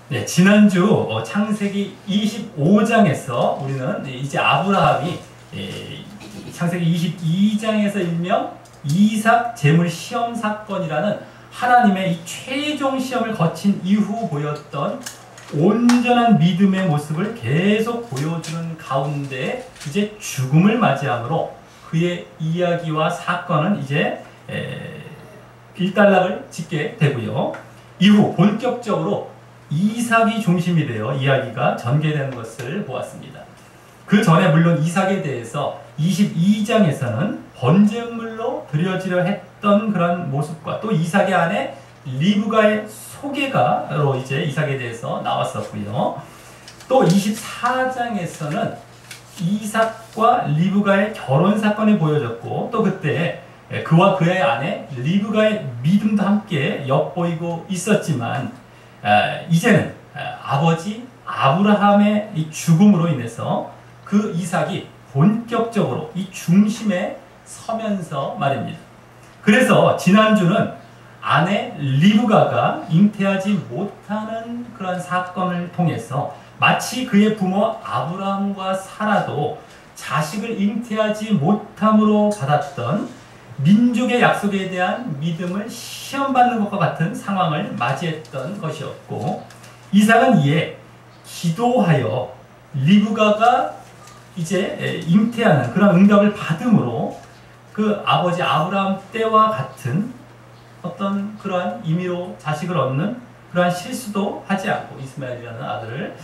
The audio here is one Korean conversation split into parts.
네, 지난주 창세기 25장에서 우리는 이제 아브라함이 창세기 22장에서 일명 이삭 제물 시험 사건이라는 하나님의 이 최종 시험을 거친 이후 보였던 온전한 믿음의 모습을 계속 보여주는 가운데 이제 죽음을 맞이하므로 그의 이야기와 사건은 이제 일단락을 짓게 되고요. 이후 본격적으로 이삭이 중심이 되어 이야기가 전개되는 것을 보았습니다. 그 전에 물론 이삭에 대해서 22장에서는 번제물로 드려지려 했던 그런 모습과 또 이삭의 아내 리브가의 소개가로 이제 이삭에 대해서 나왔었고요. 또 24장에서는 이삭과 리브가의 결혼 사건이 보여졌고 또 그때 그와 그의 아내 리브가의 믿음도 함께 엿보이고 있었지만 이제는 아버지 아브라함의 이 죽음으로 인해서 그 이삭이 본격적으로 이 중심에 서면서 말입니다. 그래서 지난주는 아내 리브가가 잉태하지 못하는 그런 사건을 통해서 마치 그의 부모 아브라함과 사라도 자식을 잉태하지 못함으로 받았던 민족의 약속에 대한 믿음을 시험받는 것과 같은 상황을 맞이했던 것이었고, 이삭은 이에 기도하여 리브가가 이제 잉태하는 그런 응답을 받음으로 그 아버지 아브라함 때와 같은 어떤 그러한 임의로 자식을 얻는 그러한 실수도 하지 않고 이스마엘이라는 아들을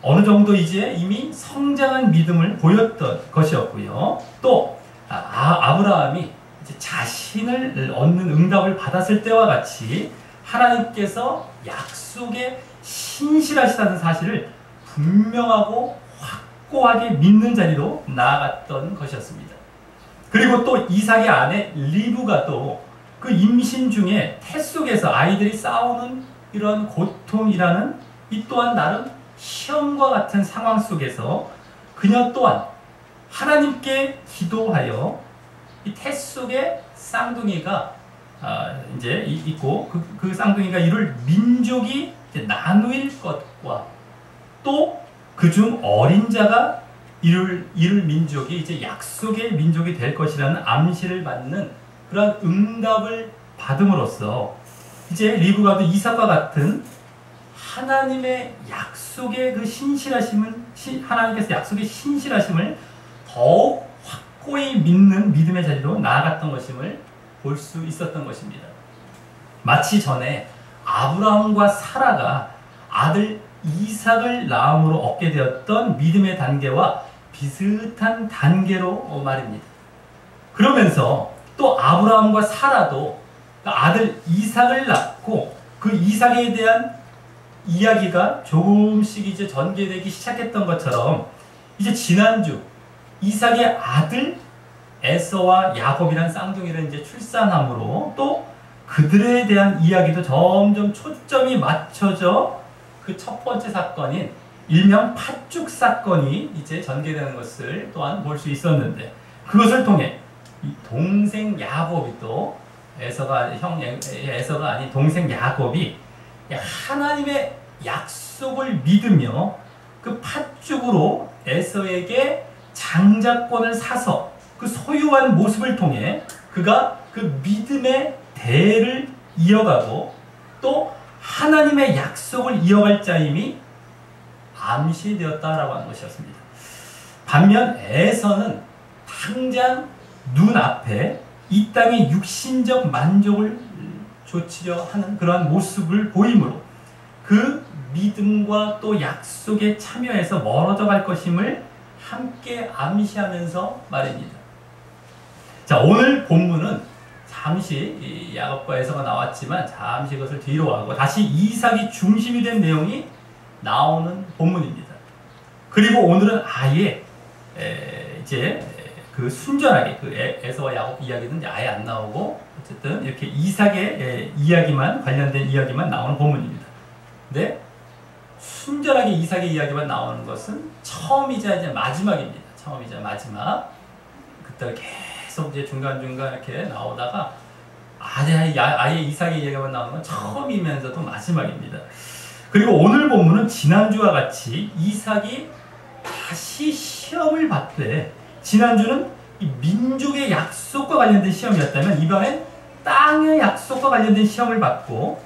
어느 정도 이제 이미 성장한 믿음을 보였던 것이었고요. 또 아브라함이 이제 자신을 얻는 응답을 받았을 때와 같이 하나님께서 약속에 신실하시다는 사실을 분명하고 확고하게 믿는 자리로 나아갔던 것이었습니다. 그리고 또 이삭의 아내 리브가도 그 임신 중에 태 속에서 아이들이 싸우는 이런 고통이라는 이 또한 나름 시험과 같은 상황 속에서 그녀 또한 하나님께 기도하여 이 태 속에 쌍둥이가 이제 있고 그 쌍둥이가 이룰 민족이 이제 나누일 것과 또 그중 어린 자가 이룰 민족이 이제 약속의 민족이 될 것이라는 암시를 받는 그런 응답을 받음으로써 이제 리브가도 이삭과 같은 하나님의 약속의 그 신실하심은 하나님께서 약속의 신실하심을 더욱 확고히 믿는 믿음의 자리로 나아갔던 것임을 볼 수 있었던 것입니다. 마치 전에 아브라함과 사라가 아들 이삭을 낳음으로 얻게 되었던 믿음의 단계와 비슷한 단계로 말입니다. 그러면서 또 아브라함과 사라도 아들 이삭을 낳고 그 이삭에 대한 이야기가 조금씩 이제 전개되기 시작했던 것처럼 이제 지난주 이삭의 아들 에서와 야곱이란 쌍둥이를 이제 출산함으로 또 그들에 대한 이야기도 점점 초점이 맞춰져 그 첫 번째 사건인 일명 팥죽 사건이 이제 전개되는 것을 또한 볼 수 있었는데, 그것을 통해 이 동생 야곱이 또 에서가 아닌 동생 야곱이 하나님의 약속을 믿으며 그 팥죽으로 에서에게 장자권을 사서 그 소유한 모습을 통해 그가 그 믿음의 대를 이어가고 또 하나님의 약속을 이어갈 자임이 암시되었다라고 하는 것이었습니다. 반면 에서는 당장 눈앞에 이 땅의 육신적 만족을 좇으려 하는 그러한 모습을 보이므로 그 믿음과 또 약속에 참여해서 멀어져 갈 것임을 함께 암시하면서 말입니다. 자, 오늘 본문은 잠시 야곱과 에서가 나왔지만 잠시 그것을 뒤로 하고 다시 이삭이 중심이 된 내용이 나오는 본문입니다. 그리고 오늘은 아예 이제 그 순전하게 그 에서와 야곱 이야기는 아예 안 나오고 어쨌든 이렇게 이삭의 이야기만 관련된 이야기만 나오는 본문입니다. 근데 순전하게 이삭의 이야기만 나오는 것은 처음이자 이제 마지막입니다. 처음이자 마지막. 그때 계속 이제 중간중간 이렇게 나오다가 아예 이삭의 이야기만 나오는 건 처음이면서도 마지막입니다. 그리고 오늘 본문은 지난주와 같이 이삭이 다시 시험을 받되, 지난주는 이 민족의 약속과 관련된 시험이었다면 이번엔 땅의 약속과 관련된 시험을 받고,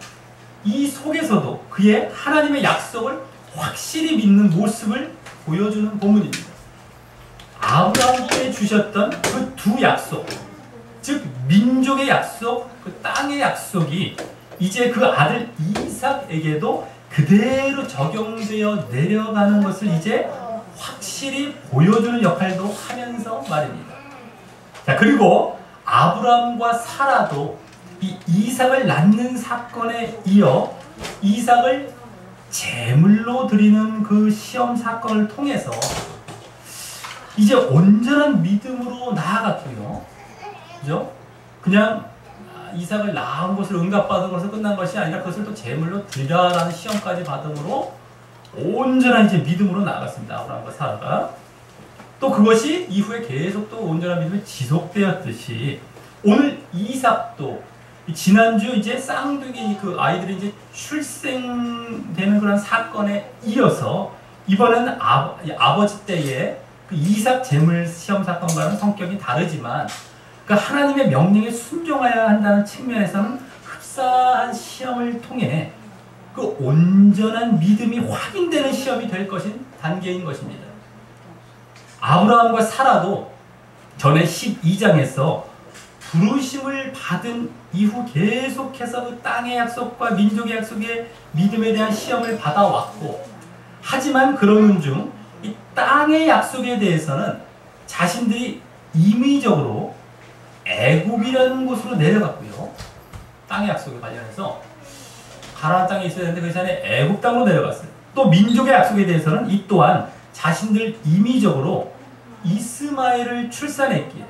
이 속에서도 그의 하나님의 약속을 확실히 믿는 모습을 보여주는 본문입니다. 아브라함께 주셨던 그 두 약속, 즉 민족의 약속, 그 땅의 약속이 이제 그 아들 이삭에게도 그대로 적용되어 내려가는 것을 이제 확실히 보여주는 역할도 하면서 말입니다. 자, 그리고 아브라함과 사라도 이 이삭을 낳는 사건에 이어 이삭을 제물로 드리는 그 시험 사건을 통해서 이제 온전한 믿음으로 나아갔고요. 그죠? 그냥 이삭을 낳은 것을 응답받은 것을 끝난 것이 아니라 그것을 또 제물로 드려라는 시험까지 받음으로 온전한 이제 믿음으로 나아갔습니다. 아브라함과 사라가. 또 그것이 이후에 계속 또 온전한 믿음이 지속되었듯이 오늘 이삭도 지난주 이제 쌍둥이 그 아이들이 이제 출생되는 그런 사건에 이어서 이번에는 아버지 때의 그 이삭 제물 시험 사건과는 성격이 다르지만 그 하나님의 명령에 순종해야 한다는 측면에서는 흡사한 시험을 통해 그 온전한 믿음이 확인되는 시험이 될 것인 단계인 것입니다. 아브라함과 사라도 전에 12장에서 부르심을 받은 이후 계속해서 그 땅의 약속과 민족의 약속의 믿음에 대한 시험을 받아왔고, 하지만 그러는 중 이 땅의 약속에 대해서는 자신들이 임의적으로 애굽이라는 곳으로 내려갔고요. 땅의 약속에 관련해서 가나안 땅에 있어야 되는데 그 전에 애굽 땅으로 내려갔어요. 또 민족의 약속에 대해서는 이 또한 자신들 임의적으로 이스마엘을 출산했기에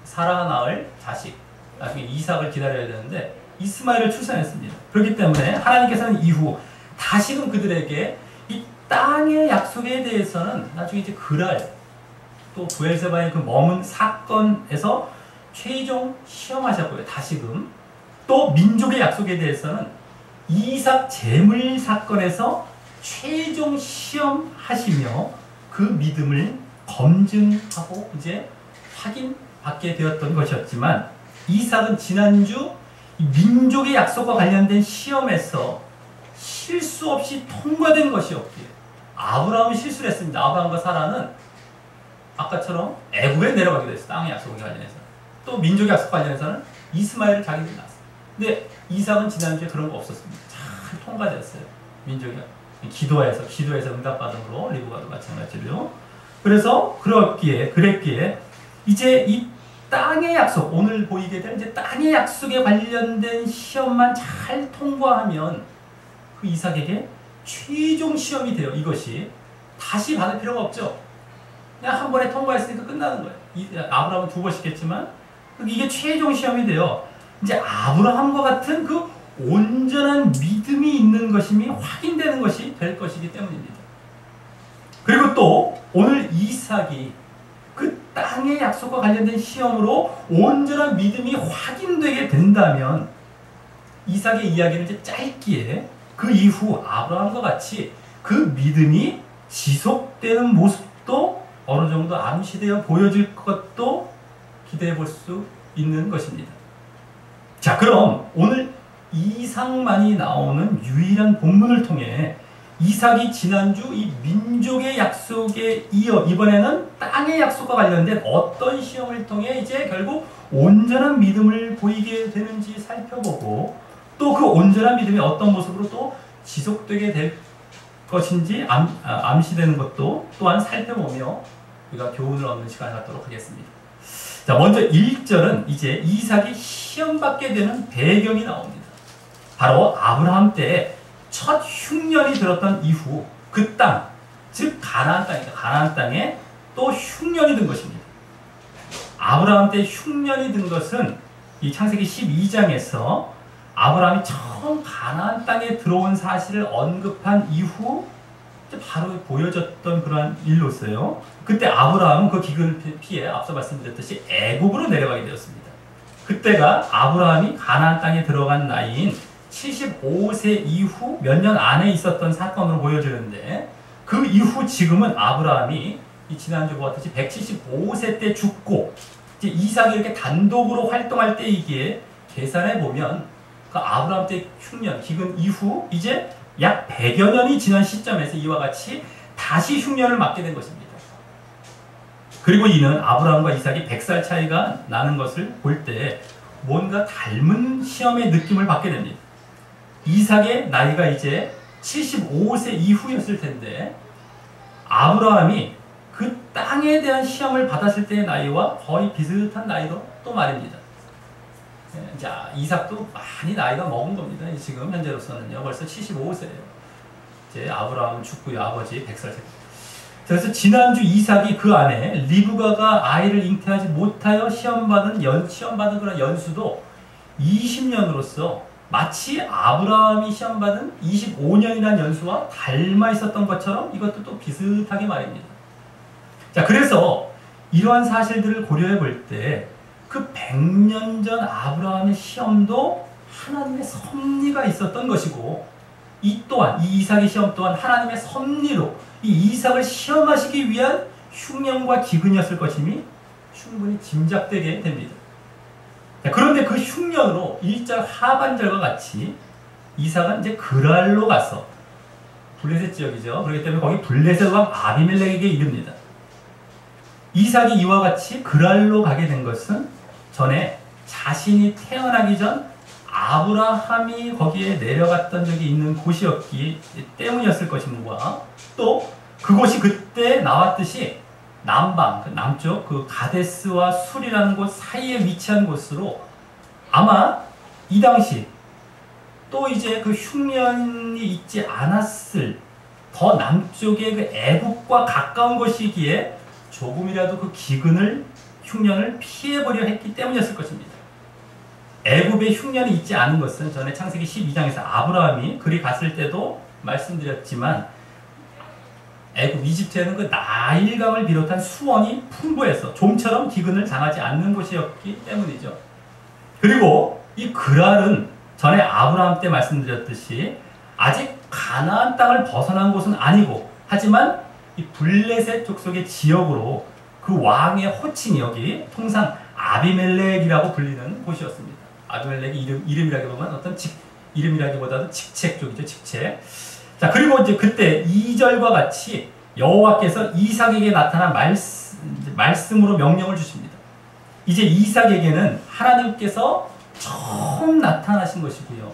사라가 낳을 자식, 나중에 이삭을 기다려야 되는데 이스마엘을 출산했습니다. 그렇기 때문에 하나님께서는 이후 다시금 그들에게 이 땅의 약속에 대해서는 나중에 이제 그랄, 또 브엘세바의 그 머문 사건에서 최종 시험하셨고요. 다시금 또 민족의 약속에 대해서는 이삭 제물 사건에서 최종 시험하시며 그 믿음을 검증하고 이제 확인받게 되었던 것이었지만, 이삭은 지난주 민족의 약속과 관련된 시험에서 실수 없이 통과된 것이 없기에 아브라함은 실수를 했습니다. 아브라함과 사라는 아까처럼 애굽에 내려가기도 했어요. 땅의 약속과 관련해서. 또 민족의 약속과 관련해서는 이스마엘을 자기들이 낳았어요. 근데 이삭은 지난주에 그런 거 없었습니다. 잘 통과됐어요. 민족이 기도에서 응답받음으로, 리브가도 마찬가지로요. 그래서 그랬기에 이제 이 땅의 약속, 오늘 보이게 될 이제 땅의 약속에 관련된 시험만 잘 통과하면 그 이삭에게 최종 시험이 돼요. 이것이 다시 받을 필요가 없죠. 그냥 한 번에 통과했으니까 끝나는 거예요. 아브라함은 두 번씩 했지만 이게 최종 시험이 돼요. 이제 아브라함과 같은 그 온전한 믿음이 있는 것임이 확인되는 것이 될 것이기 때문입니다. 그리고 또 오늘 이삭이 그 땅의 약속과 관련된 시험으로 온전한 믿음이 확인되게 된다면 이삭의 이야기는 이제 짧기에 그 이후 아브라함과 같이 그 믿음이 지속되는 모습도 어느 정도 암시되어 보여질 것도 기대해 볼 수 있는 것입니다. 자, 그럼 오늘 이삭만이 나오는 유일한 본문을 통해 이삭이 지난주 이 민족의 약속에 이어 이번에는 땅의 약속과 관련된 어떤 시험을 통해 이제 결국 온전한 믿음을 보이게 되는지 살펴보고, 또 그 온전한 믿음이 어떤 모습으로 또 지속되게 될 것인지 암시되는 것도 또한 살펴보며 우리가 교훈을 얻는 시간을 갖도록 하겠습니다. 자, 먼저 1절은 이제 이삭이 시험받게 되는 배경이 나옵니다. 바로 아브라함 때 첫 흉년이 들었던 이후 그 땅, 즉 가나안 땅입니다. 가나안 땅에 또 흉년이 든 것입니다. 아브라함 때 흉년이 든 것은 이 창세기 12장에서 아브라함이 처음 가나안 땅에 들어온 사실을 언급한 이후 바로 보여졌던 그러한 일로서요. 그때 아브라함은 그 기근을 피해 앞서 말씀드렸듯이 애굽으로 내려가게 되었습니다. 그때가 아브라함이 가나안 땅에 들어간 나이인 75세 이후 몇 년 안에 있었던 사건으로 보여지는데, 그 이후 지금은 아브라함이 이 지난주 보았듯이 175세 때 죽고 이제 이삭이 이렇게 단독으로 활동할 때 이게 계산해 보면 그 아브라함 때 흉년 기근 이후 이제 약 100여 년이 지난 시점에서 이와 같이 다시 흉년을 맞게 된 것입니다. 그리고 이는 아브라함과 이삭이 100살 차이가 나는 것을 볼 때 뭔가 닮은 시험의 느낌을 받게 됩니다. 이삭의 나이가 이제 75세 이후였을 텐데 아브라함이 그 땅에 대한 시험을 받았을 때의 나이와 거의 비슷한 나이로 또 말입니다. 자, 이삭도 많이 나이가 먹은 겁니다. 지금 현재로서는요. 벌써 75세예요. 이제 아브라함은 죽고요. 아버지 100살. 그래서 지난주 이삭이 그 안에 리브가가 아이를 잉태하지 못하여 시험받은 그런 연수도 20년으로서 마치 아브라함이 시험받은 25년이라는 연수와 닮아 있었던 것처럼 이것도 또 비슷하게 말입니다. 자, 그래서 이러한 사실들을 고려해 볼 때 그 100년 전 아브라함의 시험도 하나님의 섭리가 있었던 것이고, 이 또한 이 이삭의 시험 또한 하나님의 섭리로 이 이삭을 시험하시기 위한 흉년과 기근이었을 것임이 충분히 짐작되게 됩니다. 자, 그런데 그 흉년으로 1절 하반절과 같이 이삭은 이제 그랄로 가서, 블레셋 지역이죠. 그렇기 때문에 거기 블레셋 왕 아비멜렉에게 이릅니다. 이삭이 이와 같이 그랄로 가게 된 것은 전에 자신이 태어나기 전 아브라함이 거기에 내려갔던 적이 있는 곳이었기 때문이었을 것임과, 또 그곳이 그때 나왔듯이 남방, 남쪽 그 가데스와 술이라는 곳 사이에 위치한 곳으로 아마 이 당시 또 이제 그 흉년이 있지 않았을 더 남쪽의 그 애굽과 가까운 곳이기에 조금이라도 그 흉년을 피해보려 했기 때문이었을 것입니다. 애굽에 흉년이 있지 않은 것은 전에 창세기 12장에서 아브라함이 그리 갔을 때도 말씀드렸지만 애굽 이집트에는 그 나일강을 비롯한 수원이 풍부해서 좀처럼 기근을 당하지 않는 곳이었기 때문이죠. 그리고 이 그랄은 전에 아브라함 때 말씀드렸듯이 아직 가나안 땅을 벗어난 곳은 아니고, 하지만 이 블레셋 족속의 지역으로 그 왕의 호칭이 여기 통상 아비멜렉이라고 불리는 곳이었습니다. 아비멜렉이 이름이라기보다는 이름이라기보다도 직책 쪽이죠. 직책. 자, 그리고 이제 그때 2절과 같이 여호와께서 이삭에게 나타난 말씀으로 명령을 주십니다. 이제 이삭에게는 하나님께서 처음 나타나신 것이고요.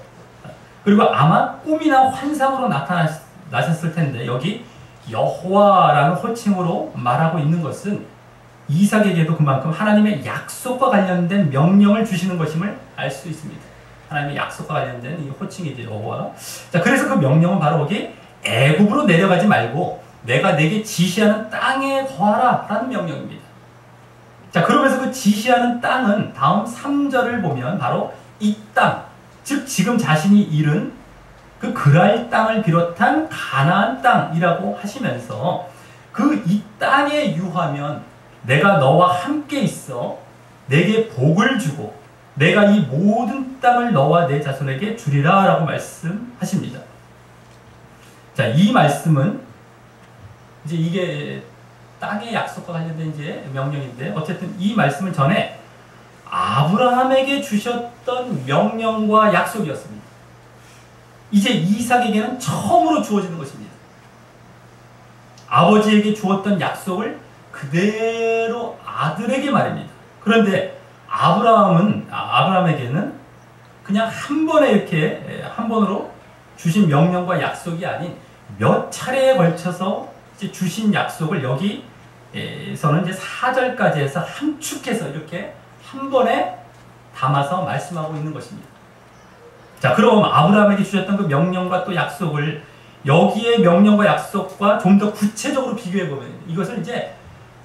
그리고 아마 꿈이나 환상으로 나타나셨을 텐데 여기 여호와라는 호칭으로 말하고 있는 것은 이삭에게도 그만큼 하나님의 약속과 관련된 명령을 주시는 것임을 알 수 있습니다. 하나님의 약속과 관련된 이 호칭이죠, 여호와. 자, 그래서 그 명령은 바로 거기 애굽으로 내려가지 말고 내가 내게 지시하는 땅에 거하라 라는 명령입니다. 자, 그러면서 그 지시하는 땅은 다음 3절을 보면 바로 이 땅, 즉 지금 자신이 잃은 그 그랄 땅을 비롯한 가나안 땅이라고 하시면서 그 이 땅에 유하면 내가 너와 함께 있어 내게 복을 주고 내가 이 모든 땅을 너와 내 자손에게 주리라 라고 말씀하십니다. 자, 이 말씀은 이제 이게 땅의 약속과 관련된 이제 명령인데, 어쨌든 이 말씀은 전에 아브라함에게 주셨던 명령과 약속이었습니다. 이제 이삭에게는 처음으로 주어지는 것입니다. 아버지에게 주었던 약속을 그대로 아들에게 말입니다. 그런데 아브라함에게는 그냥 한 번에 이렇게 한 번으로 주신 명령과 약속이 아닌 몇 차례에 걸쳐서 이제 주신 약속을 여기서는 이제 4절까지 해서 함축해서 이렇게 한 번에 담아서 말씀하고 있는 것입니다. 자, 그럼 아브라함에게 주셨던 그 명령과 또 약속을 여기에 명령과 약속과 좀 더 구체적으로 비교해보면 이것을 이제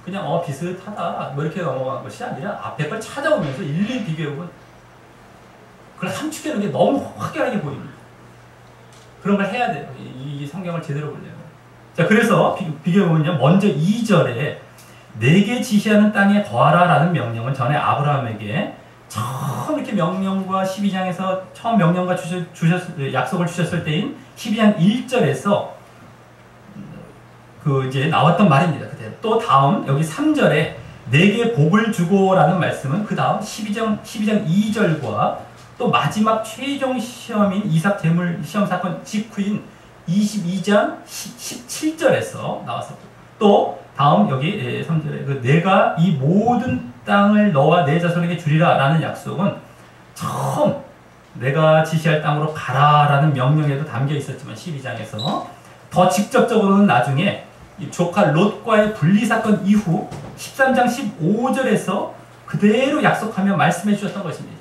그냥 비슷하다 뭐 이렇게 넘어간 것이 아니라 앞에 걸 찾아오면서 일일이 비교해보면 그걸 함축해놓은 게 너무 확연하게 보입니다. 그런 걸 해야 돼요. 이 성경을 제대로 보려면. 자, 그래서 비교해보면요, 먼저 2절에 내게 지시하는 땅에 거하라 라는 명령은 전에 아브라함에게 처음 이렇게 명령과 12장에서 처음 명령과 약속을 주셨을 때인 12장 1절에서 그 이제 나왔던 말입니다. 그때 또 다음 여기 3절에 내게 복을 주고라는 말씀은 그 다음 12장 2절과 또 마지막 최종 시험인 이삭 제물 시험 사건 직후인 22장 17절에서 나왔었고, 또 다음 여기 3절에 그 내가 이 모든 땅을 너와 내 자손에게 주리라 라는 약속은 처음 내가 지시할 땅으로 가라 라는 명령에도 담겨 있었지만 12장에서 더 직접적으로는 나중에 이 조카 롯과의 분리사건 이후 13장 15절에서 그대로 약속하며 말씀해 주셨던 것입니다.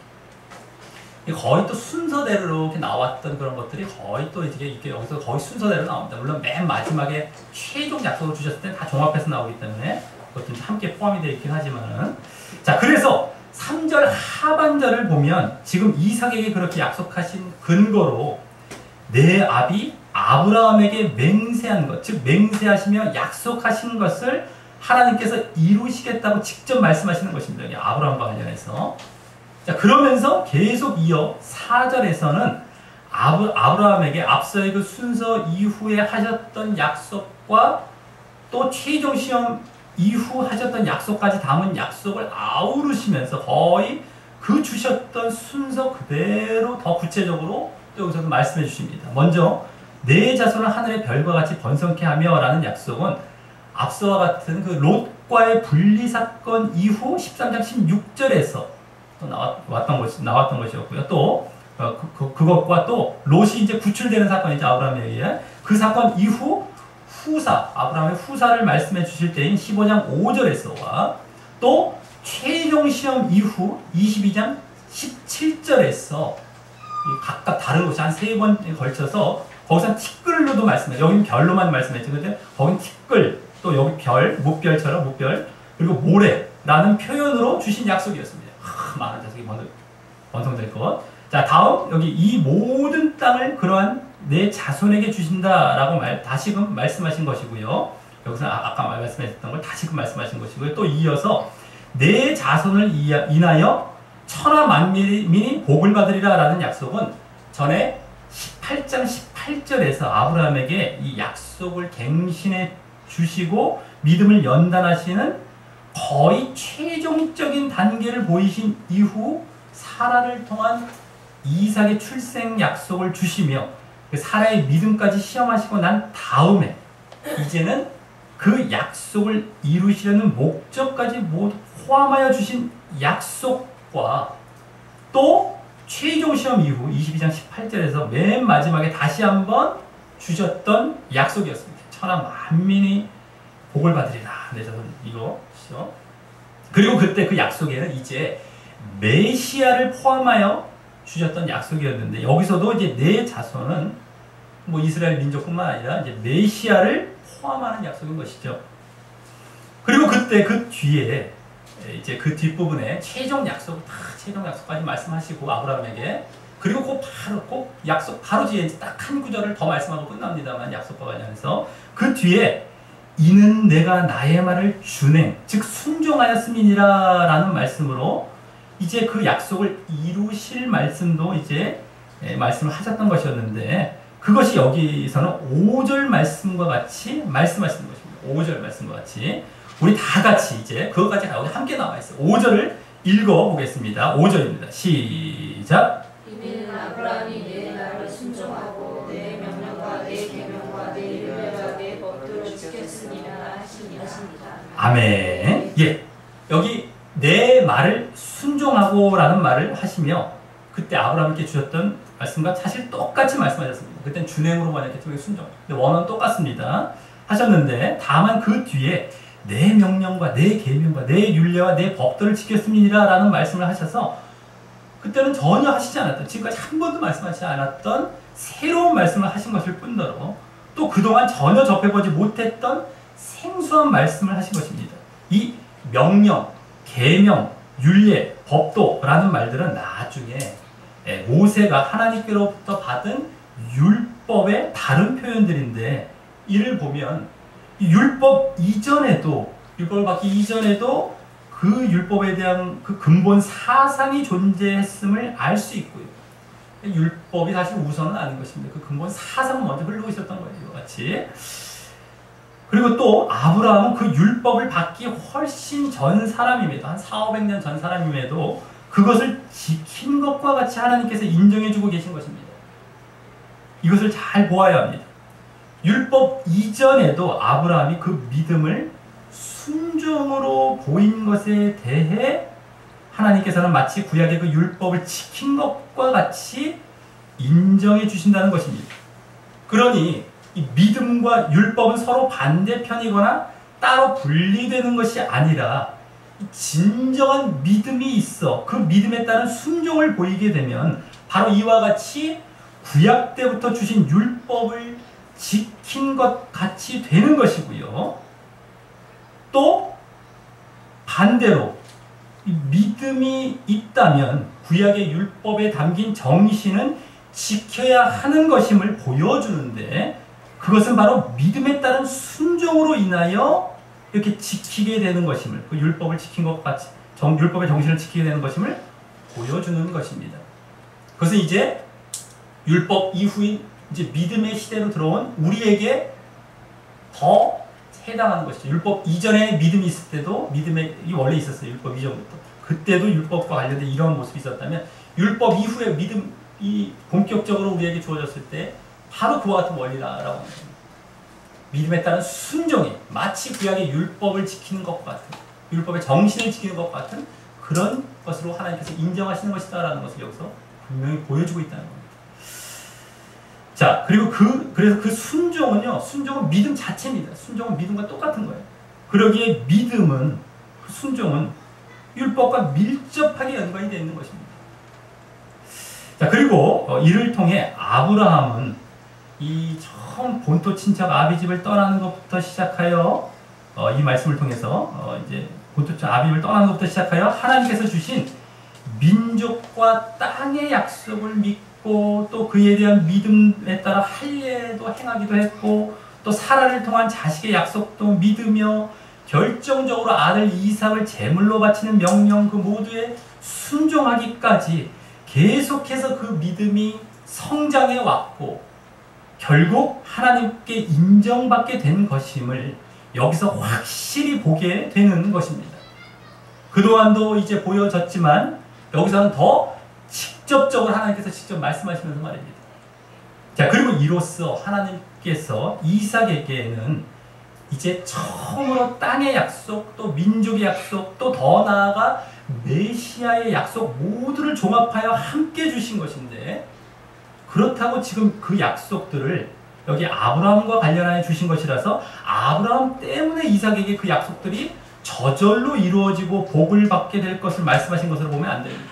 거의 또 순서대로 이렇게 나왔던 그런 것들이 거의 또 이게 여기서 거의 순서대로 나옵니다. 물론 맨 마지막에 최종 약속을 주셨을 때 다 종합해서 나오기 때문에 그것도 함께 포함이 되어 있긴 하지만은, 자, 그래서 3절 하반절을 보면 지금 이삭에게 그렇게 약속하신 근거로 내 아비 아브라함에게 맹세한 것, 즉 맹세하시며 약속하신 것을 하나님께서 이루시겠다고 직접 말씀하시는 것입니다. 여기 아브라함과 관련해서. 자, 그러면서 계속 이어 4절에서는 아브라함에게 앞서의 그 순서 이후에 하셨던 약속과 또 최종 시험 이후 하셨던 약속까지 담은 약속을 아우르시면서 거의 그 주셨던 순서 그대로 더 구체적으로 또 여기서도 말씀해 주십니다. 먼저 내 자손을 하늘의 별과 같이 번성케 하며 라는 약속은 앞서와 같은 그 롯과의 분리 사건 이후 13장 16절에서 또 나왔던 것이었고요. 또 그것과 또 롯이 이제 구출되는 사건이죠. 아브라함에 의해 그 사건 이후 아브라함의 후사를 말씀해 주실 때인 15장 5절에서와 또 최종 시험 이후 22장 17절에서 각각 다른 곳이 한 3번에 걸쳐서 거기서 티끌로도 말씀해요. 여기는 별로만 말씀했죠. 근데 거긴 티끌, 또 여기 별, 무별처럼 무별, 그리고 모래라는 표현으로 주신 약속이었습니다. 많은 자석이 번성될 것. 자, 다음 여기 이 모든 땅을 그러한 내 자손에게 주신다라고 다시금 말씀하신 것이고요. 여기서 아까 말씀하셨던 걸 다시금 말씀하신 것이고요. 또 이어서 내 자손을 인하여 천하 만민이 복을 받으리라 라는 약속은 전에 18장 18절에서 아브라함에게 이 약속을 갱신해 주시고 믿음을 연단하시는 거의 최종적인 단계를 보이신 이후 사라를 통한 이삭의 출생 약속을 주시며 그 사라의 믿음까지 시험하시고 난 다음에 이제는 그 약속을 이루시려는 목적까지 모두 포함하여 주신 약속과 또 최종 시험 이후 22장 18절에서 맨 마지막에 다시 한번 주셨던 약속이었습니다. 천하 만민이 복을 받으리라. 네, 저는 이거죠. 그리고 그때 그 약속에는 이제 메시아를 포함하여 주셨던 약속이었는데, 여기서도 이제 내 자손은 뭐 이스라엘 민족뿐만 아니라 이제 메시아를 포함하는 약속인 것이죠. 그리고 그때 그 뒤에 이제 그 뒷부분에 최종 약속까지 말씀하시고 아브라함에게, 그리고 꼭 약속 바로 뒤에 딱 한 구절을 더 말씀하고 끝납니다만 약속과 관련해서 그 뒤에 이는 내가 나의 말을 준행, 즉 순종하였음이니라 라는 말씀으로 이제 그 약속을 이루실 말씀도 이제 말씀을 하셨던 것이었는데, 그것이 여기서는 5절 말씀과 같이 말씀하시는 것입니다. 5절 말씀과 같이 우리 다 같이 이제 그것까지 여기 함께 나와 있어요. 5절을 읽어보겠습니다. 5절입니다. 시작. 이는 아브라함이 내 말을 순종하고 내 명령과 내 계명과 내 율례와 내 법도를 지켰으니라 하시니라. 아멘. 예, 여기 내 말을 순종하고라는 말을 하시며 그때 아브라함께 주셨던 말씀과 사실 똑같이 말씀하셨습니다. 그때는 준행으로 번역했지만 순종. 근데 원어는 똑같습니다. 하셨는데 다만 그 뒤에 내 명령과 내 계명과 내 율례와 내 법도를 지켰습니다 라는 말씀을 하셔서 그때는 전혀 하시지 않았던, 지금까지 한 번도 말씀하시지 않았던 새로운 말씀을 하신 것일 뿐더러 또 그동안 전혀 접해보지 못했던 생소한 말씀을 하신 것입니다. 이 명령, 계명, 율례, 법도라는 말들은 나중에 모세가 하나님께로부터 받은 율법의 다른 표현들인데, 이를 보면 율법 이전에도, 율법을 받기 이전에도 그 율법에 대한 그 근본 사상이 존재했음을 알 수 있고요. 율법이 사실 우선은 아닌 것입니다. 그 근본 사상은 먼저 흐르고 있었던 거예요. 이와 같이. 그리고 또 아브라함은 그 율법을 받기 훨씬 전 사람임에도 한 400~500년 전 사람임에도 그것을 지킨 것과 같이 하나님께서 인정해주고 계신 것입니다. 이것을 잘 보아야 합니다. 율법 이전에도 아브라함이 그 믿음을 순종으로 보인 것에 대해 하나님께서는 마치 구약의 그 율법을 지킨 것과 같이 인정해 주신다는 것입니다. 그러니 이 믿음과 율법은 서로 반대편이거나 따로 분리되는 것이 아니라 진정한 믿음이 있어 그 믿음에 따른 순종을 보이게 되면 바로 이와 같이 구약 때부터 주신 율법을 지킨 것 같이 되는 것이고요. 또 반대로 믿음이 있다면 구약의 율법에 담긴 정신은 지켜야 하는 것임을 보여주는데 그것은 바로 믿음에 따른 순종으로 인하여 이렇게 지키게 되는 것임을, 그 율법을 지킨 것 같이 율법의 정신을 지키게 되는 것임을 보여주는 것입니다. 그것은 이제 율법 이후인 이제 믿음의 시대로 들어온 우리에게 더 해당하는 것이죠. 율법 이전에 믿음이 있을 때도 믿음이 원래 있었어요. 율법 이전부터. 그때도 율법과 관련된 이런 모습이 있었다면 율법 이후에 믿음이 본격적으로 우리에게 주어졌을 때 바로 그와 같은 원리라고 합니다. 믿음에 따른 순종이 마치 구약의 율법을 지키는 것과 같은, 율법의 정신을 지키는 것과 같은 그런 것으로 하나님께서 인정하시는 것이다라는 것을 여기서 분명히 보여주고 있다는 겁니다. 자, 그리고 그래서 그 순종은요, 순종은 믿음 자체입니다. 순종은 믿음과 똑같은 거예요. 그러기에 믿음은, 그 순종은 율법과 밀접하게 연관이 되어 있는 것입니다. 자, 그리고 이를 통해 아브라함은 이 처음 본토 친척 아비집을 떠나는 것부터 시작하여 이 말씀을 통해서 이제 본토 친척 아비집을 떠나는 것부터 시작하여 하나님께서 주신 민족과 땅의 약속을 믿고 또 그에 대한 믿음에 따라 할례도 행하기도 했고 또 사라를 통한 자식의 약속도 믿으며 결정적으로 아들 이삭을 제물로 바치는 명령 그 모두에 순종하기까지 계속해서 그 믿음이 성장해 왔고 결국 하나님께 인정받게 된 것임을 여기서 확실히 보게 되는 것입니다. 그동안도 이제 보여졌지만 여기서는 더 직접적으로 하나님께서 직접 말씀하시면서 말입니다. 자, 그리고 이로써 하나님께서 이삭에게는 이제 처음으로 땅의 약속, 또 민족의 약속, 또 더 나아가 메시아의 약속 모두를 종합하여 함께 주신 것인데 그렇다고 지금 그 약속들을 여기 아브라함과 관련하여 주신 것이라서 아브라함 때문에 이삭에게 그 약속들이 저절로 이루어지고 복을 받게 될 것을 말씀하신 것으로 보면 안 됩니다.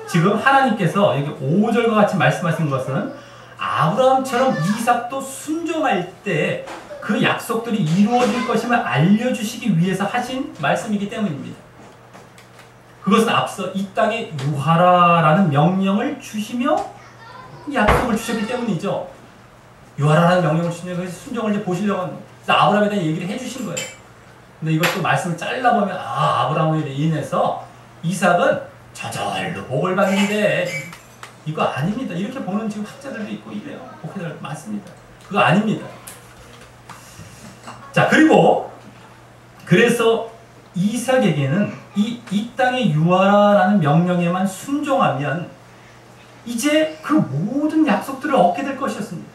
지금 하나님께서 여기 5절과 같이 말씀하신 것은 아브라함처럼 이삭도 순종할 때 그 약속들이 이루어질 것임을 알려주시기 위해서 하신 말씀이기 때문입니다. 그것은 앞서 이 땅에 유하라라는 명령을 주시며 약속을 주셨기 때문이죠. 유하라라는 명령을 주시면 그래서 순종을 이제 보시려고 합니다. 그래서 아브라함에 대한 얘기를 해주신 거예요. 근데 이것도 말씀을 잘라보면 아브라함으로 인해서 이삭은 저절로 복을 받는데 이거 아닙니다. 이렇게 보는 지금 학자들도 있고 이래요. 목회자들 많습니다. 그거 아닙니다. 자, 그리고 그래서 이삭에게는 이 땅에 유하라라는 명령에만 순종하면 이제 그 모든 약속들을 얻게 될 것이었습니다.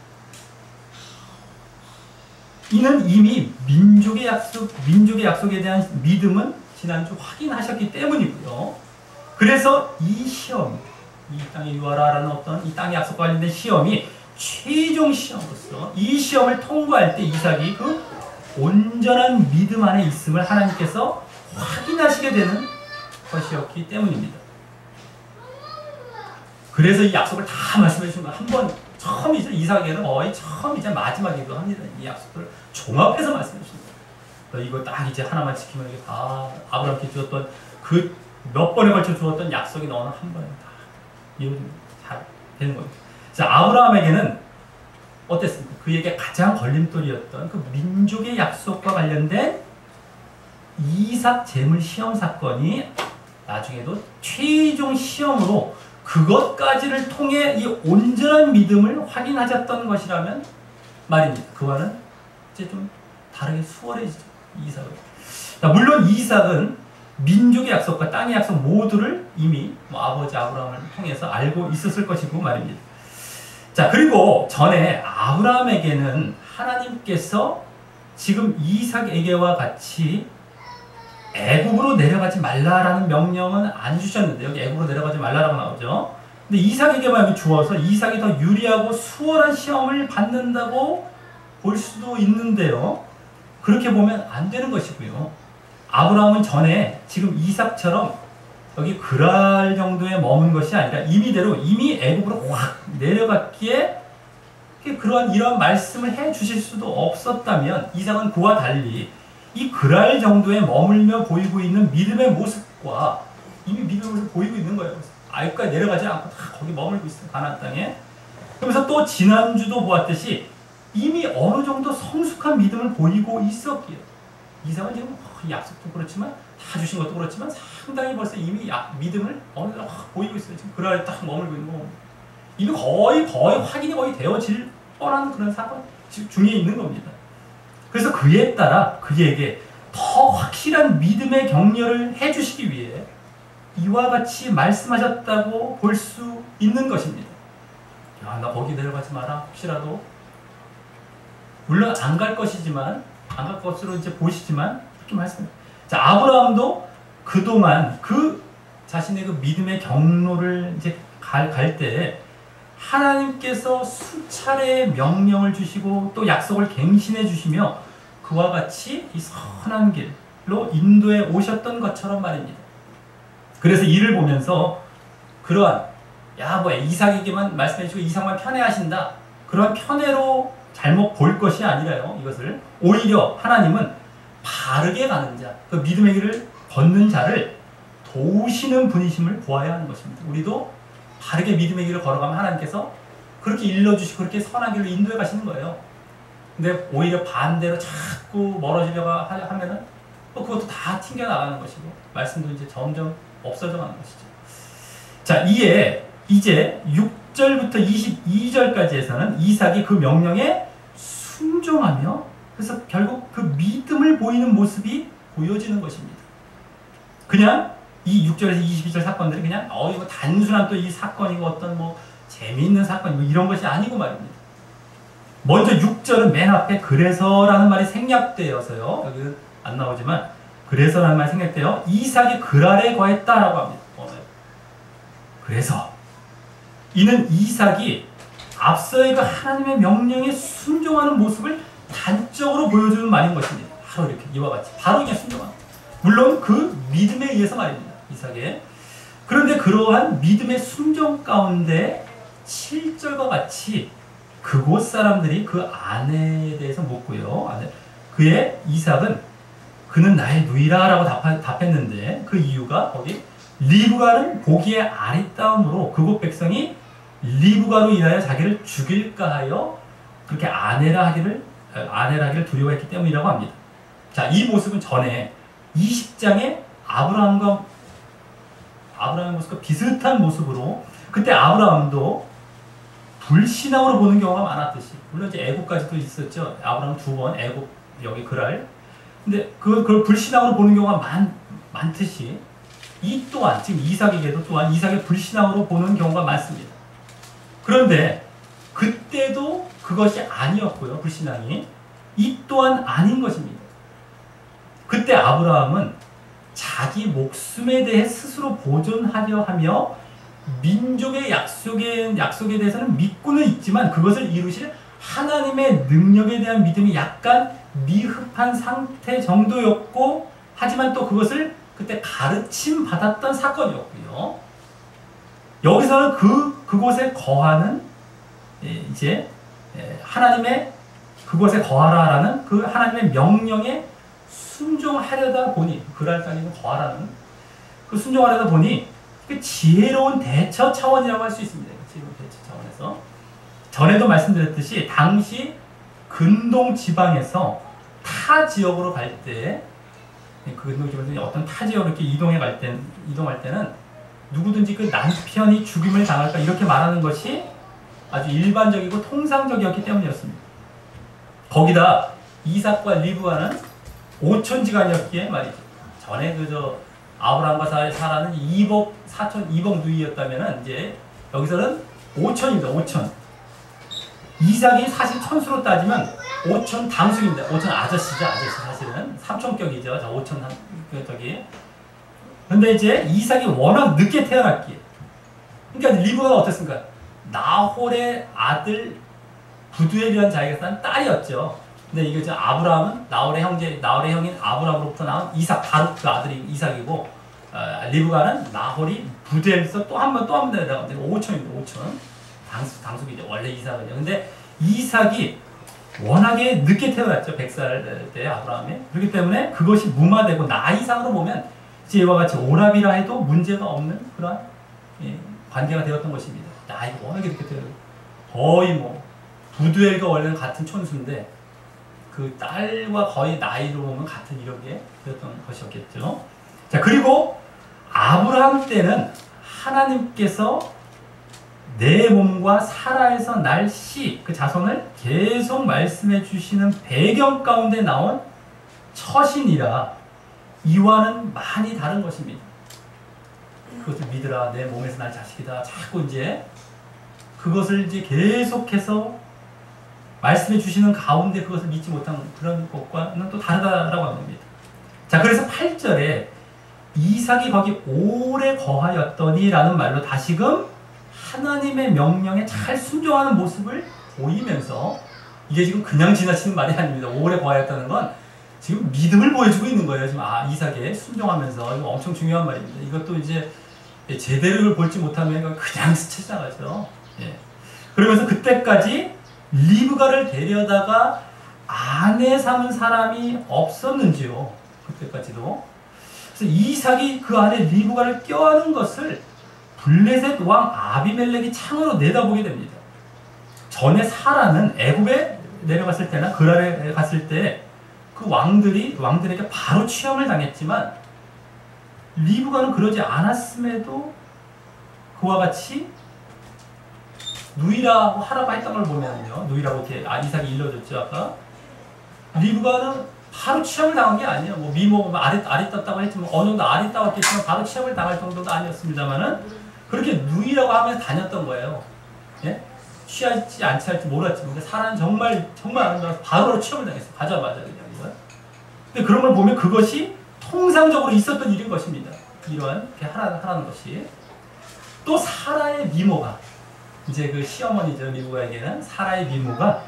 이는 이미 민족의 약속에 대한 믿음은 지난주 확인하셨기 때문이고요. 그래서 이 시험, 이 땅에 유하라라는 어떤 이 땅의 약속과 관련된 시험이 최종 시험으로서 이 시험을 통과할 때 이삭이 그 온전한 믿음 안에 있음을 하나님께서 확인하시게 되는 것이었기 때문입니다. 그래서 이 약속을 다 말씀해 주신 거 한 번 처음이죠. 이삭에게는 거의 처음이자 마지막이기도 합니다. 이 약속들을 종합해서 말씀해 주십니다. 이거 딱 이제 하나만 지키면 이게 다 아브라함께 주었던 그 몇 번에 걸쳐 주었던 약속이 너는 한 번에 다 이루어집니다. 잘 되는 겁니다. 자, 아브라함에게는 어땠습니까? 그에게 가장 걸림돌이었던 그 민족의 약속과 관련된 이삭 제물 시험 사건이 나중에도 최종 시험으로 그것까지를 통해 이 온전한 믿음을 확인하셨던 것이라면 말입니다. 그와는 이제 좀 다르게 수월해지죠. 이삭은. 물론 이삭은 민족의 약속과 땅의 약속 모두를 이미 아버지 아브라함을 통해서 알고 있었을 것이고 말입니다. 자, 그리고 전에 아브라함에게는 하나님께서 지금 이삭에게와 같이 애굽으로 내려가지 말라라는 명령은 안 주셨는데, 여기 애굽으로 내려가지 말라라고 나오죠. 근데 이삭에게만 여기 주어서 이삭이 더 유리하고 수월한 시험을 받는다고 볼 수도 있는데요. 그렇게 보면 안 되는 것이고요. 아브라함은 전에 지금 이삭처럼 여기 그랄 정도에 머문 것이 아니라 이미 애굽으로 확 내려갔기에 이러한 말씀을 해 주실 수도 없었다면 이삭은 그와 달리 이 그랄 정도에 머물며 보이고 있는 믿음의 모습과 이미 믿음의 모습을 보이고 있는 거예요. 아직까지 내려가지 않고 다 거기 머물고 있어요. 가나안 땅에. 그러면서 또 지난주도 보았듯이 이미 어느 정도 성숙한 믿음을 보이고 있었기에 이삭은 지금 약속도 그렇지만 다 주신 것도 그렇지만 상당히 벌써 이미 믿음을 어느 정도 보이고 있어요. 지금 그랄에 딱 머물고 있는 거. 이미 거의 확인이 거의 되어질 뻔한 그런 사건 중에 있는 겁니다. 그래서 그에 따라 그에게 더 확실한 믿음의 격려를 해주시기 위해 이와 같이 말씀하셨다고 볼 수 있는 것입니다. 야, 나 거기 내려가지 마라. 혹시라도 물론 안 갈 것이지만 안 갈 것으로 이제 보시지만 이렇게 말씀해요. 자, 아브라함도 그동안 그 자신의 그 믿음의 경로를 이제 갈 때 하나님께서 수차례 명령을 주시고 또 약속을 갱신해 주시며 그와 같이 이 선한 길로 인도해 오셨던 것처럼 말입니다. 그래서 이를 보면서 그러한 이삭에게만 말씀해 주시고 이삭만 편애하신다. 그러한 편애로 잘못 볼 것이 아니라요. 이것을 오히려 하나님은 바르게 가는 자, 그 믿음의 길을 걷는 자를 도우시는 분이심을 보아야 하는 것입니다. 우리도 바르게 믿음의 길을 걸어가면 하나님께서 그렇게 일러주시고 그렇게 선한 길로 인도해 가시는 거예요. 근데 오히려 반대로 자꾸 멀어지려고 하면은 또 그것도 다 튕겨나가는 것이고 말씀도 이제 점점 없어져 가는 것이죠. 자, 이제 6절부터 22절까지에서는 이삭이 그 명령에 순종하며 그래서 결국 그 믿음을 보이는 모습이 보여지는 것입니다. 그냥 이 6절에서 22절 사건들이 그냥 이거 단순한 또 이 사건이고 어떤 재미있는 사건이고 이런 것이 아니고 말입니다. 먼저 6절은 맨 앞에 그래서라는 말이 생략되어서요. 여기는 안 나오지만 그래서라는 말이 생략되어 이삭이 그랄에 거했다라고 합니다. 그래서 이는 이삭이 앞서의 그 하나님의 명령에 순종하는 모습을 단적으로 보여주는 말인 것입니다. 바로 이렇게 이와 같이 바로 그냥 순종하는. 물론 그 믿음에 의해서 말입니다. 이삭의. 그런데 그러한 믿음의 순종 가운데 7절과 같이 그곳 사람들이 그 아내에 대해서 묻고요. 그의 이삭은 그는 나의 누이라라고 답했는데 그 이유가 거기 리브가를 보기에 아리따움으로 그곳 백성이 리브가로 인하여 자기를 죽일까 하여 그렇게 아내라 하기를 두려워했기 때문이라고 합니다. 자, 이 모습은 전에 20장에 아브라함의 모습과 비슷한 모습으로 그때 아브라함도 불신앙으로 보는 경우가 많았듯이 물론 이제 애국까지도 있었죠. 아브라함 2번 애국 여기 그랄. 근데 그걸 불신앙으로 보는 경우가 많듯이 이 또한 지금 이삭에게도 또한 이삭의 불신앙으로 보는 경우가 많습니다. 그런데 그때도 그것이 아니었고요. 불신앙이 이 또한 아닌 것입니다. 그때 아브라함은 자기 목숨에 대해 스스로 보존하려 하며 민족의 약속에 대해서는 믿고는 있지만 그것을 이루실 하나님의 능력에 대한 믿음이 약간 미흡한 상태 정도였고 하지만 또 그것을 그때 가르침 받았던 사건이었고요. 여기서는 그곳에 거하는 이제 하나님의 그곳에 거하라라는 그 하나님의 명령에 순종하려다 보니 그랄 땅에는 거하라는 그 순종하려다 보니 그 지혜로운 대처 차원이라고 할 수 있습니다. 지혜로운 대처 차원에서 전에도 말씀드렸듯이 당시 근동 지방에서 타 지역으로 갈 때 그 근동지방에서 어떤 타 지역으로 이렇게 이동할 때는 누구든지 그 남편이 죽임을 당할까 이렇게 말하는 것이 아주 일반적이고 통상적이었기 때문이었습니다. 거기다 이삭과 리브가는 오촌지간이었기에 말이죠. 전에 아브라함과 사라는 2복 4촌 2복 누이였다면은 이제 여기서는 5촌입니다. 5촌. 이삭이 사실 천수로 따지면 5촌 당숙입니다. 5촌 아저씨죠. 아저씨 사실은 3촌격이죠. 자, 5촌 저기. 근데 이제 이삭이 워낙 늦게 태어났기에. 그러니까 리브가가 어땠습니까? 나홀의 아들 부두엘이라는 자기가 산 딸이었죠. 근데 이게 아브라함은 나홀의 형인 아브라함으로부터 나온 이삭, 바로 그 아들이 이삭이고, 리브가는 나홀이 부두엘에서 또 한 번 내려가 5촌입니다. 5촌. 당숙이죠. 원래 이삭은요. 근데 이삭이 워낙에 늦게 태어났죠. 100살 때 아브라함이. 그렇기 때문에 그것이 무마되고 나이상으로 보면 이제 이와 같이 오랍이라 해도 문제가 없는 그런 관계가 되었던 것입니다. 나이가 워낙에 늦게 태어나고 거의 부두엘과 원래는 같은 촌수인데 그 딸과 거의 나이로 보면 같은 이렇게 되었던 것이었겠죠. 자, 그리고 아브라함 때는 하나님께서 내 몸과 사라에서 날 씨, 그 자손을 계속 말씀해 주시는 배경 가운데 나온 처신이라 이와는 많이 다른 것입니다. 그것을 믿으라, 내 몸에서 날 자식이다. 자꾸 이제 그것을 이제 계속해서 말씀해 주시는 가운데 그것을 믿지 못한 그런 것과는 또 다르다라고 합니다. 자, 그래서 8절에 이삭이 거기 오래 거하였더니 라는 말로 다시금 하나님의 명령에 잘 순종하는 모습을 보이면서 이게 지금 그냥 지나치는 말이 아닙니다. 오래 거하였다는 건 지금 믿음을 보여주고 있는 거예요. 지금 이삭에 순종하면서 이거 엄청 중요한 말입니다. 이것도 이제 제대로 볼지 못하면 그냥 스쳐 지나가죠. 예. 그러면서 그때까지 리브가를 데려다가 아내 삼은 사람이 없었는지요. 그때까지도. 그래서 이삭이 그 안에 리브가를 껴안은 것을 블레셋 왕 아비멜렉이 창으로 내다보게 됩니다. 전에 사라는 애굽에 내려갔을 때나 그랄에 갔을 때 그 왕들에게 바로 취함을 당했지만 리브가는 그러지 않았음에도 그와 같이 누이라고 하라고 했던 걸 보면요. 누이라고 이렇게 이삭이 일러줬죠. 아까 리브가는 바로 취함을 당한 게 아니에요. 미모 알이 떴다고 했지만 어느 정도 알이 따왔겠지만 바로 취함을 당할 정도도 아니었습니다만은 그렇게 누이라고 하면서 다녔던 거예요. 예? 취할지 안 취할지 몰랐지만 근데 사람은 정말 아름다워서 바로 취함을 당했어요. 가자마자 그냥 이거야. 근데 그런 걸 보면 그것이 통상적으로 있었던 일인 것입니다. 이러한 이렇게 하라는 것이. 또 사라의 미모가 이제 그 시어머니죠. 리브가에게는 사라의 미모가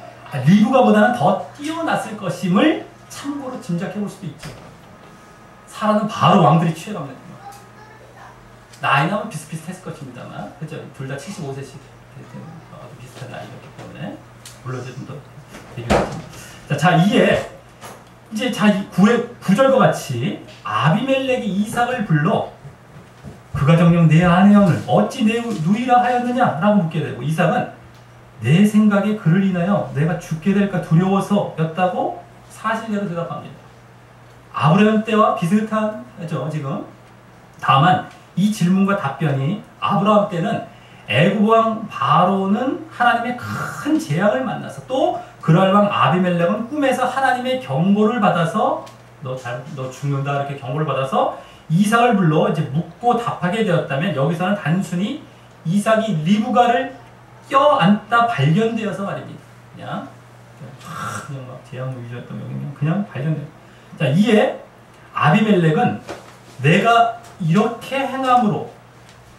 리브가보다는 더 뛰어났을 것임을 참고로 짐작해 볼 수도 있죠. 사라는 바로 왕들이 취해갑니다. 나이는 비슷비슷했을 것입니다만, 그죠? 둘 다 75세씩 비슷한 나이였기 때문에 물론 좀 더 대비했습니다. 자, 이에 이제 9절과 같이 아비멜렉이 이삭을 불러 그가 정녕 내 아내형을 어찌 내 누이라 하였느냐? 라고 묻게 되고 이삭은 내 생각에 그를 인하여 내가 죽게 될까 두려워서였다고 사실대로 대답합니다. 아브라함 때와 비슷하죠, 지금. 다만 이 질문과 답변이 아브라함 때는 애굽 왕 바로는 하나님의 큰 재앙을 만나서 또 그랄 왕 아비멜렉은 꿈에서 하나님의 경고를 받아서 너 죽는다 이렇게 경고를 받아서 이삭을 불러 이제 묻고 답하게 되었다면 여기서는 단순히 이삭이 리브가를 껴안다 발견되어서 말입니다. 그냥 막 재앙 위주였던 명령 그냥 발견돼요. 자, 이에 아비멜렉은 내가 이렇게 행함으로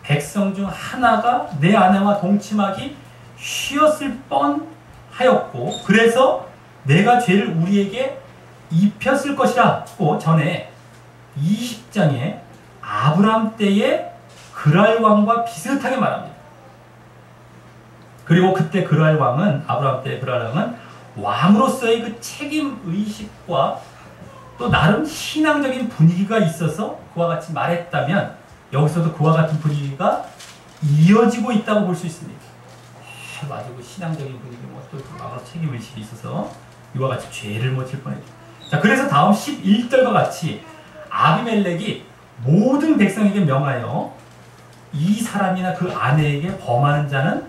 백성 중 하나가 내 아내와 동침하기 쉬었을 뻔하였고 그래서 내가 죄를 우리에게 입혔을 것이라고 전에 20장에 아브라함 때의 그랄 왕과 비슷하게 말합니다. 그리고 그때 그랄 왕은 아브라함 때의 그랄 왕은 왕으로서의 그 책임 의식과 또 나름 신앙적인 분위기가 있어서 그와 같이 말했다면 여기서도 그와 같은 분위기가 이어지고 있다고 볼 수 있습니다. 맞아, 그 신앙적인 분위기, 또 왕으로 책임 의식이 있어서 이와 같이 죄를 못 질 뻔했죠. 자, 그래서 다음 11절과 같이 아비멜렉이 모든 백성에게 명하여 이 사람이나 그 아내에게 범하는 자는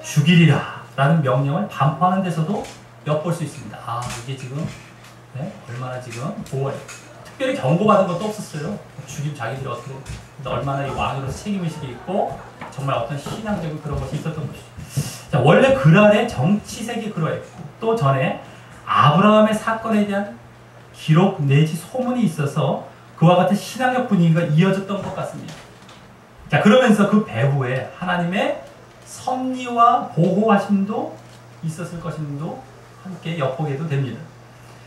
죽이리라 라는 명령을 반포하는 데서도 엿볼 수 있습니다. 아, 이게 지금 얼마나 지금 특별히 경고받은 것도 없었어요. 죽임 자기들이 어떻게 얼마나 이 왕으로서 책임의식이 있고 정말 어떤 신앙적인 그런 것이 있었던 것이죠. 자, 원래 그랄의 정치색이 그러했고 또 전에 아브라함의 사건에 대한 기록 내지 소문이 있어서 그와 같은 신앙적 분위기가 이어졌던 것 같습니다. 자, 그러면서 그 배후에 하나님의 섭리와 보호하심도 있었을 것임도 함께 엿보게도 됩니다.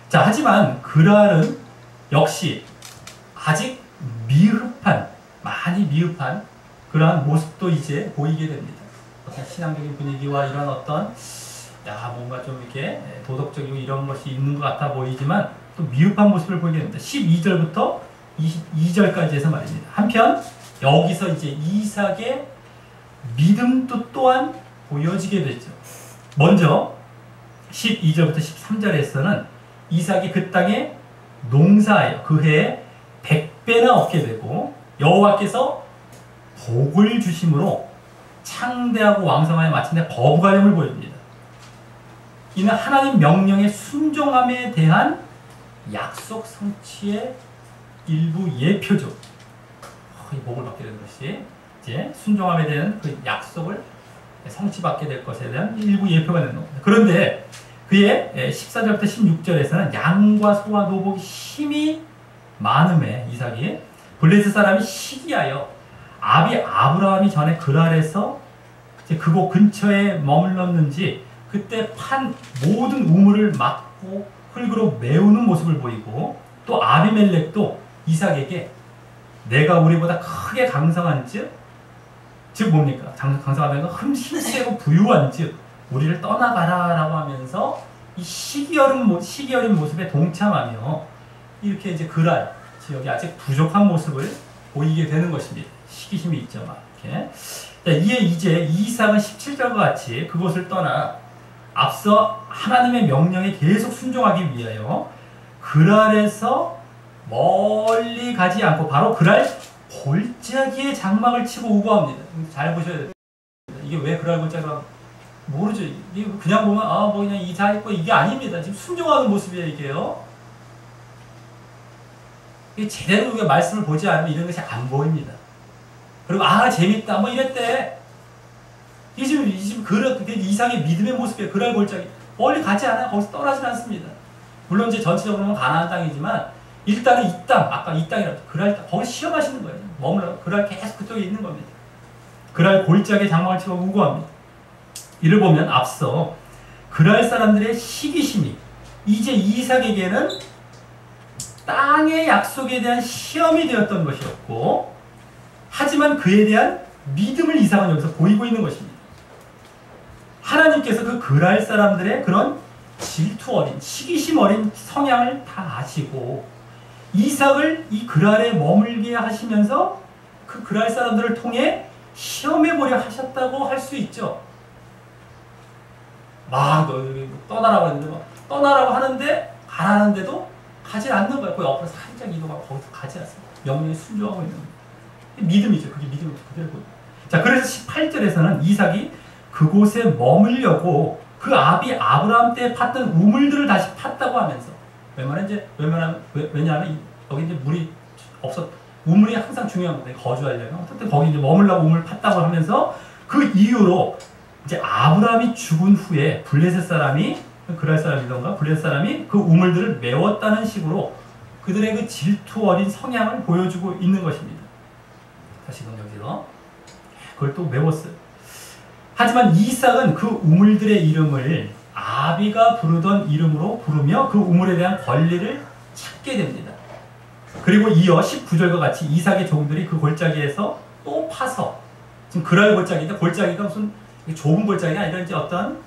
자, 하지만 그랄은 역시 아직 많이 미흡한 그러한 모습도 이제 보이게 됩니다. 어떤 신앙적인 분위기와 이런 어떤 뭔가 좀 이렇게 도덕적이고 이런 것이 있는 것 같아 보이지만 또 미흡한 모습을 보이게 됩니다. 12절부터 22절까지 해서 말입니다. 한편 여기서 이제 이삭의 믿음도 또한 보여지게 되죠. 먼저 12절부터 13절에서는 이삭이 그 땅에 농사하여 그 해에 100배나 얻게 되고 여호와께서 복을 주심으로 창대하고 왕성하여 마침내 거부가림을 보입니다. 이는 하나님 명령의 순종함에 대한 약속 성취의 일부 예표죠. 이 복을 받게 되는 것이 이제 순종함에 대한 그 약속을 성취받게 될 것에 대한 일부 예표가 되는 겁니다. 그런데 그의 14절부터 16절에서는 양과 소와 노복이 힘이 많음에 이삭이 블레셋 사람이 시기하여 아브라함이 전에 그랄에서 그곳 근처에 머물렀는지 그때 판 모든 우물을 막고 흙으로 메우는 모습을 보이고 또 아비멜렉도 이삭에게 내가 우리보다 크게 강성한즉 즉 뭡니까? 강성하면 힘세고 부유한즉 우리를 떠나가라 라고 하면서 이 시기 어린 모습에 동참하며 이렇게 이제 그랄 지역이 아직 부족한 모습을 보이게 되는 것입니다. 시기심이 있죠. 막 이렇게. 이에 이제 이삭은 17절과 같이 그곳을 떠나 앞서 하나님의 명령에 계속 순종하기 위하여 그랄에서 멀리 가지 않고 바로 그랄 골짜기에 장막을 치고 우거합니다. 잘 보셔야 돼요. 이게 왜 그랄 골짜기가 모르죠. 이게 그냥 보면 뭐 그냥 이사 있고 이게 아닙니다. 지금 순종하는 모습이에요, 이게요. 이게 제대로 우리가 말씀을 보지 않으면 이런 것이 안 보입니다. 그리고 재밌다 뭐 이랬대. 이게 지금 이삭의 믿음의 모습이에요. 그랄 골짜기 멀리 가지 않아요. 거기서 떠나지 않습니다. 물론 이제 전체적으로는 가나안 땅이지만 일단은 이 땅, 아까 이 땅이라고 그랄 땅 거기 시험하시는 거예요. 머물러 그랄 계속 그쪽에 있는 겁니다. 그랄 골짜기에 장막을 치고 우거합니다. 이를 보면 앞서 그랄 사람들의 시기심이 이제 이삭에게는 땅의 약속에 대한 시험이 되었던 것이었고 하지만 그에 대한 믿음을 이삭은 여기서 보이고 있는 것입니다. 하나님께서 그 그랄 사람들의 그런 질투 어린 시기심 어린 성향을 다 아시고 이삭을 이 그랄에 머물게 하시면서 그 그랄 사람들을 통해 시험해보려 하셨다고 할 수 있죠. 막 너 떠나라고 하는데 떠나라고 하는데 가라는데도 가지 않는 거예요. 그 옆으로 살짝 이동하고 거기서 가지 않습니다. 명령에 순종하고 있는 거예요. 믿음이죠. 그게 믿음이 그대로 보여요. 자, 그래서 18절에서는 이삭이 그곳에 머물려고 그 아브라함 때 팠던 우물들을 다시 팠다고 하면서 왜냐하면 여기 이제 물이 우물이 항상 중요한 건데 거주하려면 어쨌든 거기 이제 머물라고 우물 팠다고 하면서 그 이유로 이제 아브라함이 죽은 후에 블레셋 사람이 그랄 사람이던가 블레셋 사람이 그 우물들을 메웠다는 식으로 그들의 그 질투 어린 성향을 보여주고 있는 것입니다. 다시금 여기서 그걸 또 메웠어요. 하지만 이삭은 그 우물들의 이름을 아비가 부르던 이름으로 부르며 그 우물에 대한 권리를 찾게 됩니다. 그리고 이어 19절과 같이 이삭의 종들이 그 골짜기에서 또 파서 지금 그랄 골짜기인데 골짜기가 무슨 좁은 골짜기가 아니라 이제 어떤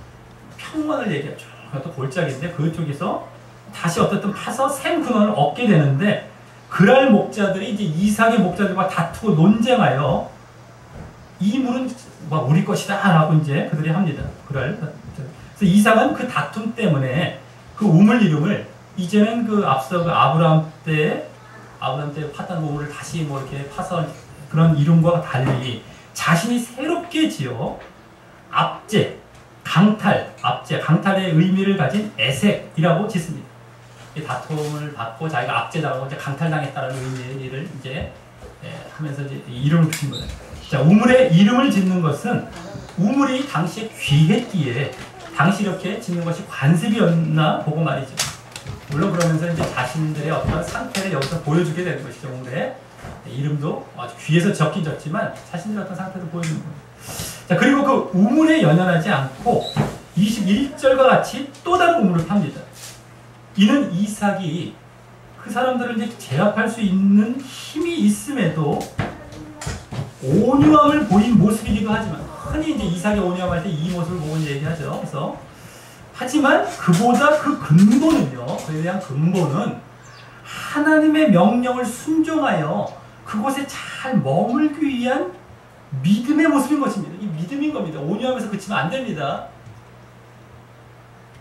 평원을 얘기하죠. 그것도 골짜기인데 그쪽에서 다시 어떻든 파서 샘 근원을 얻게 되는데 그랄 목자들이 이제 이삭의 목자들과 다투고 논쟁하여 이 물은 우리 것이다 라고 이제 그들이 합니다. 그랄. 그래서 이삭은 그 다툼 때문에 그 우물 이름을 이제는 그 앞서 그 아브라함 때 아브라함 때 팠던 우물을 다시 뭐 이렇게 파서 그런 이름과 달리 자신이 새롭게 지어 압제, 강탈의 의미를 가진 에색이라고 짓습니다. 다툼을 받고 자기가 압제당하고 이제 강탈당했다는 의미를 이제 하면서 이제 이름을 붙인 거예요. 자, 우물에 이름을 짓는 것은 우물이 당시에 귀했기에 당시 이렇게 짓는 것이 관습이었나 보고 말이죠. 물론 그러면서 이제 자신들의 어떤 상태를 여기서 보여주게 되는 것이죠. 우물에 이름도 아주 귀해서 적긴 적지만 자신들의 어떤 상태도 보여주는 거예요. 자, 그리고 그 우물에 연연하지 않고 21절과 같이 또 다른 우물을 팝니다. 이는 이삭이 그 사람들을 이제 제압할 수 있는 힘이 있음에도 온유함을 보인 모습이기도 하지만, 흔히 이제 이삭의 온유함할 때 이 모습을 보고 얘기하죠. 그래서 하지만 그보다 그 근본은요, 그에 대한 근본은 하나님의 명령을 순종하여 그곳에 잘 머물기 위한 믿음의 모습인 것입니다. 이 믿음인 겁니다. 온유하면서 그치면 안 됩니다.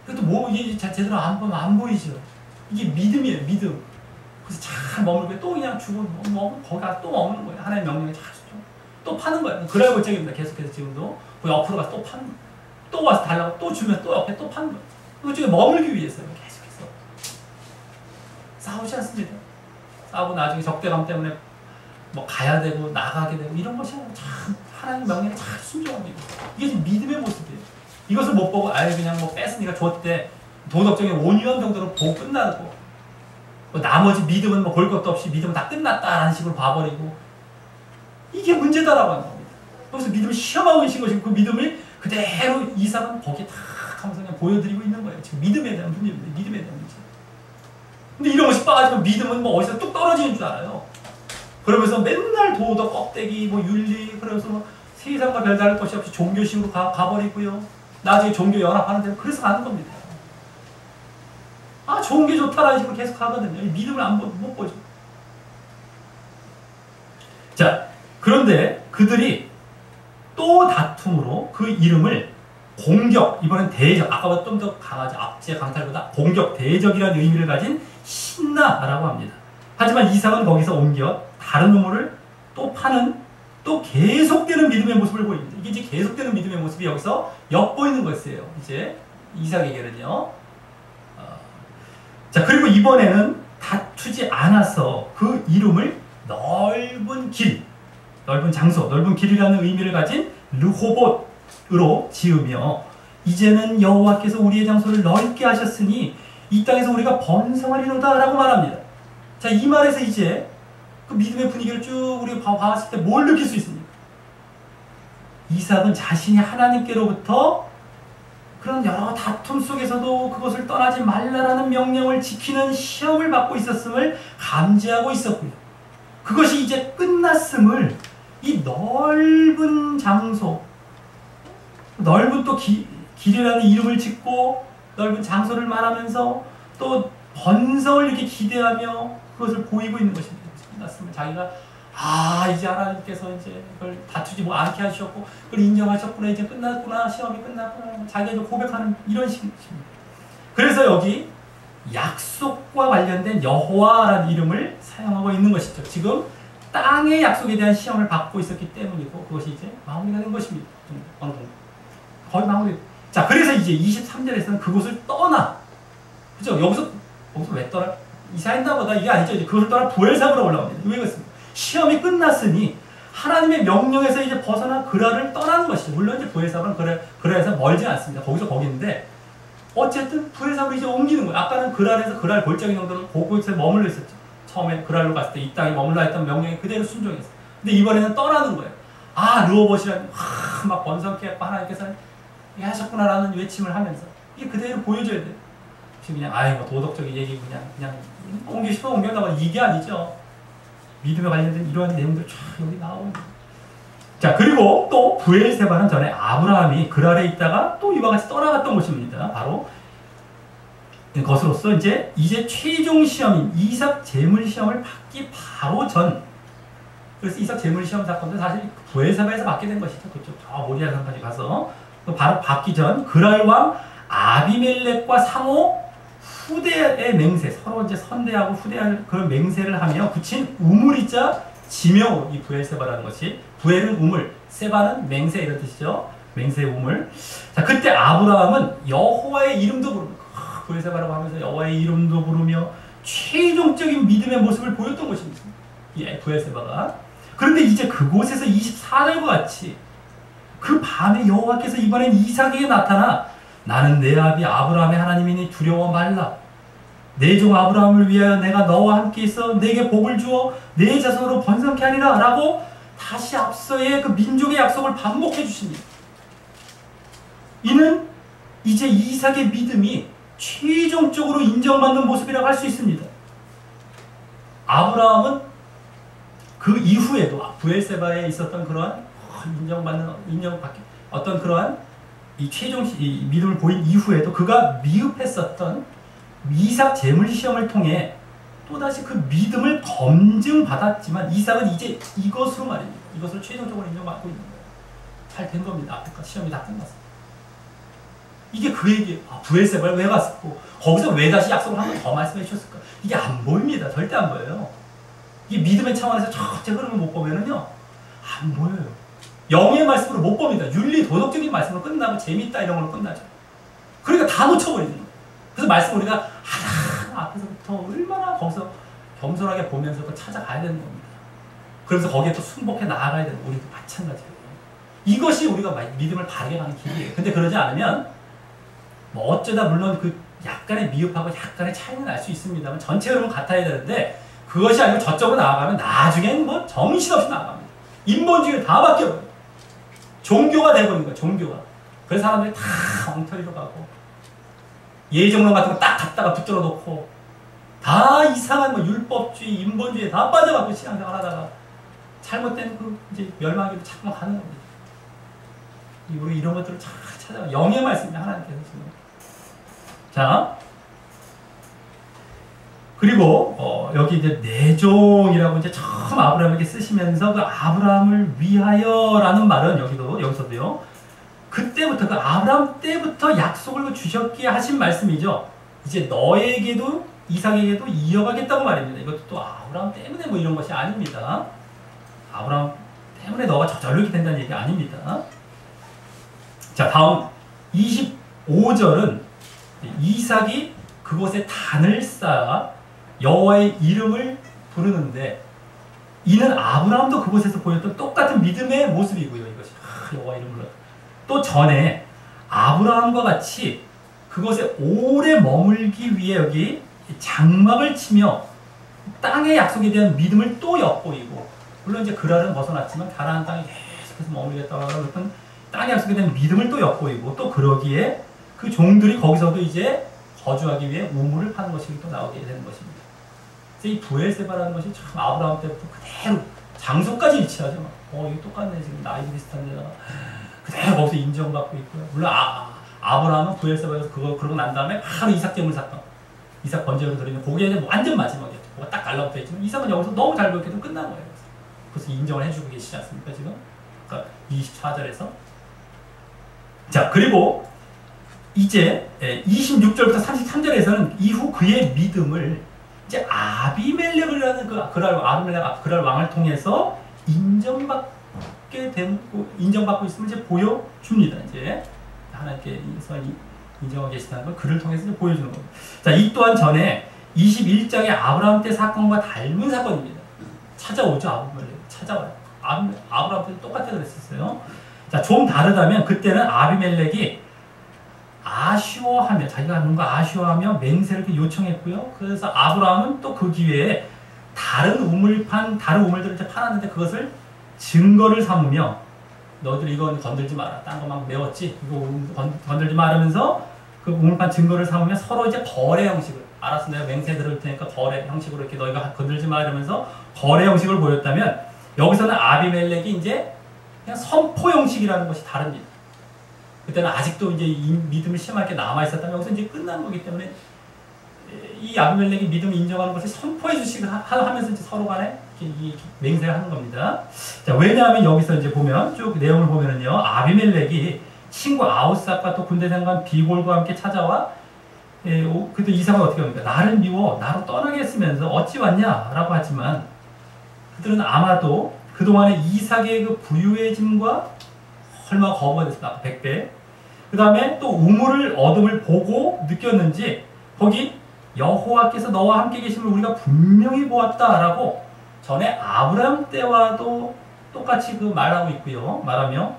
그것도 뭐 이게 제대로 안 보이죠. 이게 믿음이에요, 믿음. 그래서 잘 머물고 또 그냥 주고 거기 가서 또 머무는 거예요. 하나님의 명령에 잘 또 파는 거예요. 그래야 골짜기입니다. 계속해서 지금도 거기 옆으로 가서 또 파는 거예요. 또 와서 달라고 또 주면 또 옆에 또 파는 거예요. 그쪽에 머물기 위해서요. 계속해서 싸우지 않습니다. 싸우고 나중에 적대감 때문에 뭐 가야 되고 나가게 되고 이런 것이 참 하나님 명령에 잘 순종합니다. 이게 지금 믿음의 모습이에요. 이것을 못 보고 아예 그냥 뭐 뺐으니까 줬대, 도덕적인 온유한 정도로 보고 끝나고, 뭐 나머지 믿음은 뭐 볼 것도 없이 믿음은 다 끝났다라는 식으로 봐버리고, 이게 문제다라고 하는 겁니다. 그래서 믿음을 시험하고 계신 것이고, 그 믿음을 그대로 이삭은 거기에 다 하면서 그냥 보여드리고 있는 거예요. 지금 믿음에 대한 문제입니다. 믿음에 대한 문제. 근데 이런 것이 빠지면 믿음은 뭐 어디서 뚝 떨어지는 줄 알아요. 그러면서 맨날 도덕 껍데기, 뭐 윤리, 그러면서 뭐 세상과 별다를 것이 없이 종교식으로 가버리고요. 나중에 종교 연합하는 데 그래서 가는 겁니다. 아, 좋은 게 좋다라는 식으로 계속 가거든요. 믿음을 못 보죠. 자, 그런데 그들이 또 다툼으로 그 이름을 공격, 이번엔 대적, 아까보다 좀 더 강하죠. 압제, 강탈보다 공격, 대적이라는 의미를 가진 신나라고 합니다. 하지만 이삭은 거기서 옮겨 다른 우물을 또 파는, 또 계속되는 믿음의 모습을 보입니다. 이게 이제 계속되는 믿음의 모습이 여기서 엿보이는 것이에요. 이제 이삭에게는요. 자, 그리고 이번에는 다투지 않아서 그 이름을 넓은 길, 넓은 장소, 넓은 길이라는 의미를 가진 르호봇으로 지으며, 이제는 여호와께서 우리의 장소를 넓게 하셨으니 이 땅에서 우리가 번성하리로다 라고 말합니다. 자, 이 말에서 이제 그 믿음의 분위기를 쭉 우리가 봤을 때 뭘 느낄 수 있습니까? 이삭은 자신이 하나님께로부터 그런 여러 다툼 속에서도 그것을 떠나지 말라라는 명령을 지키는 시험을 받고 있었음을 감지하고 있었고요. 그것이 이제 끝났음을 이 넓은 장소, 넓은 또 길이라는 이름을 짓고 넓은 장소를 말하면서 또 번성을 이렇게 기대하며 그것을 보이고 있는 것입니다. 끝났음을 자기가 이제 하나님께서 이제 이걸 다투지 않게 하셨고 그걸 인정하셨구나, 이제 끝났구나, 시험이 끝났구나, 자기가 이제 고백하는 이런 식입니다. 그래서 여기 약속과 관련된 여호와라는 이름을 사용하고 있는 것이죠. 지금 땅의 약속에 대한 시험을 받고 있었기 때문이고 그것이 이제 마무리가 된 것입니다. 어느 정도 거의 마무리. 자, 그래서 이제 23절에서는 그곳을 떠나, 그죠? 여기서 왜 떠나? 이사했나 보다 이게 아니죠. 이제 그것을 떠나 부엘삽으로 올라옵니다. 왜 그렇습니까? 시험이 끝났으니 하나님의 명령에서 이제 벗어나 그랄을 떠나는 것이죠. 물론 이제 부엘삽은 그랄에서 멀지 않습니다. 거기서 거기인데 어쨌든 부엘삽으로 이제 옮기는 거예요. 아까는 그랄에서 그랄 골짜기 정도는 그곳에 머물러 있었죠. 처음에 그랄로 갔을 때 이 땅에 머물러 했던 명령에 그대로 순종했어요. 근데 이번에는 떠나는 거예요. 르호봇이라는 막 번성케 했고 하나님께서 하셨구나라는 외침을 하면서 이게 그대로 보여줘야 돼요. 지금 그냥 뭐 도덕적인 얘기 그냥 옮기고 싶어 옮겨다가 이게 아니죠. 믿음에 관련된 이러한 내용들 쫙 여기 나오는 거예요. 자, 그리고 또 부엘세바는 전에 아브라함이 그랄에 있다가 또 이와 같이 떠나갔던 곳입니다. 바로 것으로서 이제 최종 시험인 이삭 제물 시험을 받기 바로 전, 그래서 이삭 제물 시험 사건도 사실 부엘세바에서 받게 된 것이죠. 그쪽 저 모리아 산까지 가서 바로 받기 전 그랄 왕 아비멜렉과 상호 후대의 맹세, 서로 이제 선대하고 후대할 그런 맹세를 하며 붙인 우물이자 지명으로 이 부엘세바라는 것이, 부엘은 우물, 세바는 맹세 이런 뜻이죠. 맹세의 우물. 자, 그때 아브라함은 여호와의 이름도 부르며, 부엘세바라고 하면서 여호와의 이름도 부르며 최종적인 믿음의 모습을 보였던 것입니다. 예, 부엘세바가. 그런데 이제 그곳에서 24절과 같이 그 밤에 여호와께서 이번엔 이삭에게 나타나 나는 내 아비 아브라함의 하나님이니 두려워 말라. 내 종 아브라함을 위하여 내가 너와 함께 있어 내게 복을 주어 내 자손으로 번성케 하리라 라고 다시 앞서의 그 민족의 약속을 반복해 주십니다. 이는 이제 이삭의 믿음이 최종적으로 인정받는 모습이라고 할 수 있습니다. 아브라함은 그 이후에도 부엘세바에 있었던 그러한 인정받기 어떤 그러한 이 최종 이 믿음을 보인 이후에도 그가 미흡했었던 이삭 제물 시험을 통해 또다시 그 믿음을 검증받았지만 이삭은 이제 이것으로 말입니다. 이것을 최종적으로 인정받고 있는 거예요. 잘 된 겁니다. 앞에까지 시험이 다 끝났어요. 이게 그에게 부엘세바를 왜 갔었고 거기서 왜 다시 약속을 한 번 더 말씀해 주셨을까? 이게 안 보입니다. 절대 안 보여요. 이게 믿음의 차원에서 전체 흐름을 못 보면은요 안 보여요. 영의 말씀으로 못 봅니다. 윤리 도덕적인 말씀으로 끝나고 재밌다 이런 걸로 끝나죠. 그러니까 다 놓쳐버리는 거예요. 그래서 말씀 우리가 하나 앞에서부터 얼마나 거기서 겸손하게 보면서 찾아가야 되는 겁니다. 그러면서 거기에 또 순복해 나아가야 되는 우리도 마찬가지예요. 이것이 우리가 믿음을 바르게 가는 길이에요. 근데 그러지 않으면 뭐 어쩌다 물론 그 약간의 미흡하고 약간의 차이는 알 수 있습니다만 전체 흐름은 같아야 되는데 그것이 아니고 저쪽으로 나아가면 나중엔 뭐 정신없이 나아갑니다. 인본주의를 다 바뀌어버려요. 종교가 돼버린 거예요. 종교가. 그래서 사람들이 다 엉터리로 가고 예정론 같은 거 딱 갖다가 붙들어 놓고 다 이상한 뭐 율법주의, 인본주의에 다 빠져갖고 신앙생활 하다가 잘못된 그 이제 멸망하기로 자꾸만 가는 겁니다. 우리 이런 것들을 잘 찾아가. 영의 말씀이 하나님께서 지금. 자, 그리고 여기 이제 내종이라고 이제 처음 아브라함에게 쓰시면서 그 아브라함을 위하여라는 말은 여기서도요. 그때부터 그 아브라함 때부터 약속을 주셨기에 하신 말씀이죠. 이제 너에게도 이삭에게도 이어가겠다고 말입니다. 이것도 또 아브라함 때문에 뭐 이런 것이 아닙니다. 아브라함 때문에 너가 저절로 이렇게 된다는 얘기 아닙니다. 자, 다음 25절은 이삭이 그곳에 단을 쌓아 여호와의 이름을 부르는데 이는 아브라함도 그곳에서 보였던 똑같은 믿음의 모습이고요. 이것이 여호와 이름을 또 전에 아브라함과 같이 그곳에 오래 머물기 위해 여기 장막을 치며 땅의 약속에 대한 믿음을 또 엿보이고 물론 이제 그랄은 벗어났지만 가나안 땅에 계속해서 머물겠다고 하는 땅의 약속에 대한 믿음을 또 엿보이고 또 그러기에 그 종들이 거기서도 이제 거주하기 위해 우물을 파는 것이 또 나오게 되는 것입니다. 그래서 이 부엘세바라는 것이 참 아브라함 때부터 그대로 장소까지 일치하죠. 이게 똑같네. 지금 나이 비슷한 데다가 그대로 거기서 인정받고 있고요. 물론 아브라함은 부엘세바에서 그러고 난 다음에 바로 이삭 제물 사건, 이삭 번제로 드리는 그게 완전 마지막이었죠. 뭐가 딱 갈라붙어 있지만 이삭은 여기서 너무 잘 보였기 때문에 끝난 거예요. 그래서 인정을 해주고 계시지 않습니까 지금? 그러니까 24절에서 자 그리고 이제 26절부터 33절에서는 이후 그의 믿음을 이제 아비멜렉이라는 그랄 왕을 통해서 인정받고 있음을 이제 보여줍니다. 이제 하나님께서 인정하고 계시다는 걸 그를 통해서 이제 보여주는 겁니다. 자, 이 또한 전에 21장의 아브라함 때 사건과 닮은 사건입니다. 찾아오죠. 아비멜렉 찾아와요. 아브라함 때 똑같이 그랬었어요. 자, 좀 다르다면 그때는 아비멜렉이 아쉬워하며 자기가 하는 거 아쉬워하며 맹세를 이렇게 요청했고요. 그래서 아브라함은 또 그 기회에 다른 우물들을 이제 파놨는데 그것을 증거를 삼으며 너희들 이거 건들지 마라. 딴 거 막 메웠지? 이거 건들지 말으면서 그 우물판 증거를 삼으며 서로 이제 거래 형식을 알았어 내가 맹세 들을 테니까 거래 형식으로 이렇게 너희가 건들지 마 이러면서 거래 형식을 보였다면 여기서는 아비멜렉이 이제 그냥 선포 형식이라는 것이 다릅니다. 그때는 아직도 이제 이 믿음을 시험할 게 남아있었다면 여기서 이제 끝난 거기 때문에 이 아비멜렉이 믿음을 인정하는 것을 선포해 주시고 하면서 이제 서로 간에 이 맹세를 하는 겁니다. 자, 왜냐하면 여기서 이제 보면 쭉 내용을 보면은요, 아비멜렉이 친구 아우삭과 또 군대 장관 비골과 함께 찾아와 그때 이삭은 어떻게 합니까? 나를 미워 나로 떠나게 했으면서 어찌 왔냐? 라고 하지만 그들은 아마도 그동안의 이삭의 그 부유해짐과 얼마나 거부가 됐습니다. 100배. 그 다음에 또 우물을 얻음을 보고 느꼈는지 거기 여호와께서 너와 함께 계심을 우리가 분명히 보았다라고 전에 아브라함 때와도 똑같이 그 말하고 있고요. 말하며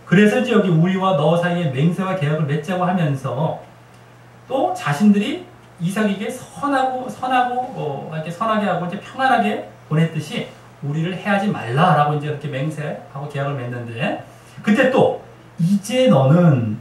그래서 이제 여기 우리와 너 사이에 맹세와 계약을 맺자고 하면서 또 자신들이 이삭에게 이렇게 선하게 하고 이제 평안하게 보냈듯이 우리를 해하지 말라라고 이제 이렇게 맹세하고 계약을 맺는데 그때 또 이제 너는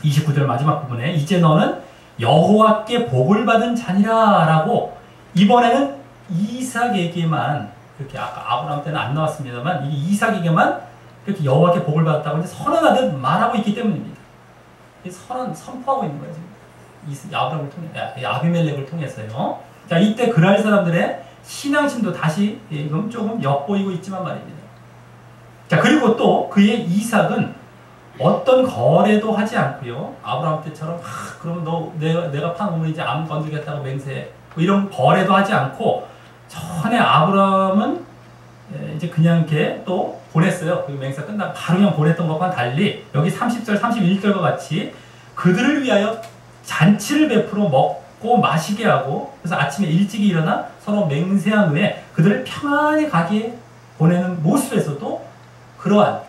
29절 마지막 부분에 이제 너는 여호와께 복을 받은 자니라라고 이번에는 이삭에게만 이렇게 아까 아브라함 때는 안 나왔습니다만 이 이삭에게만 이렇게 여호와께 복을 받았다고 이제 선언하듯 말하고 있기 때문입니다. 선포하고 있는 거예요. 지금 아브라함을 통해 아비멜렉을 통해서요. 자 이때 그랄 사람들의 신앙심도 다시 조금 엿보이고 있지만 말입니다. 자 그리고 또 그의 이삭은 어떤 거래도 하지 않고요. 아브라함 때처럼 그럼 내가 판 우물 이제 안 건드리겠다고 맹세 뭐 이런 거래도 하지 않고 전에 아브라함은 이제 그냥 이렇게 또 보냈어요. 그 맹세 끝나고 바로 그냥 보냈던 것과는 달리 여기 30절 31절과 같이 그들을 위하여 잔치를 베풀어 먹고 마시게 하고 그래서 아침에 일찍이 일어나 서로 맹세한 후에 그들을 평안히 가게 보내는 모습에서도 그러한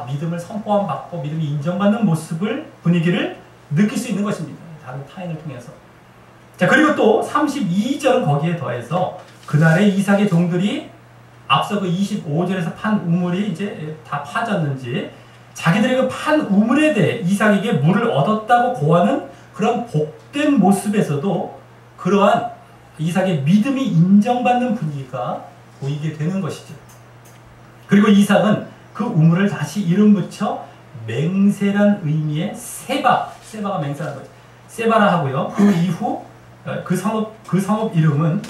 믿음을 선포함 받고 믿음이 인정받는 분위기를 느낄 수 있는 것입니다. 다른 타인을 통해서. 자 그리고 또 32절은 거기에 더해서 그날의 이삭의 종들이 앞서 그 25절에서 판 우물이 이제 다 파졌는지 자기들의 그 판 우물에 대해 이삭에게 물을 얻었다고 고하는 그런 복된 모습에서도 그러한 이삭의 믿음이 인정받는 분위기가 보이게 되는 것이죠. 그리고 이삭은 그 우물을 다시 이름 붙여 맹세란 의미의 세바가 맹세라는 거죠. 세바라 하고요. 그 이후 그 성읍 이름은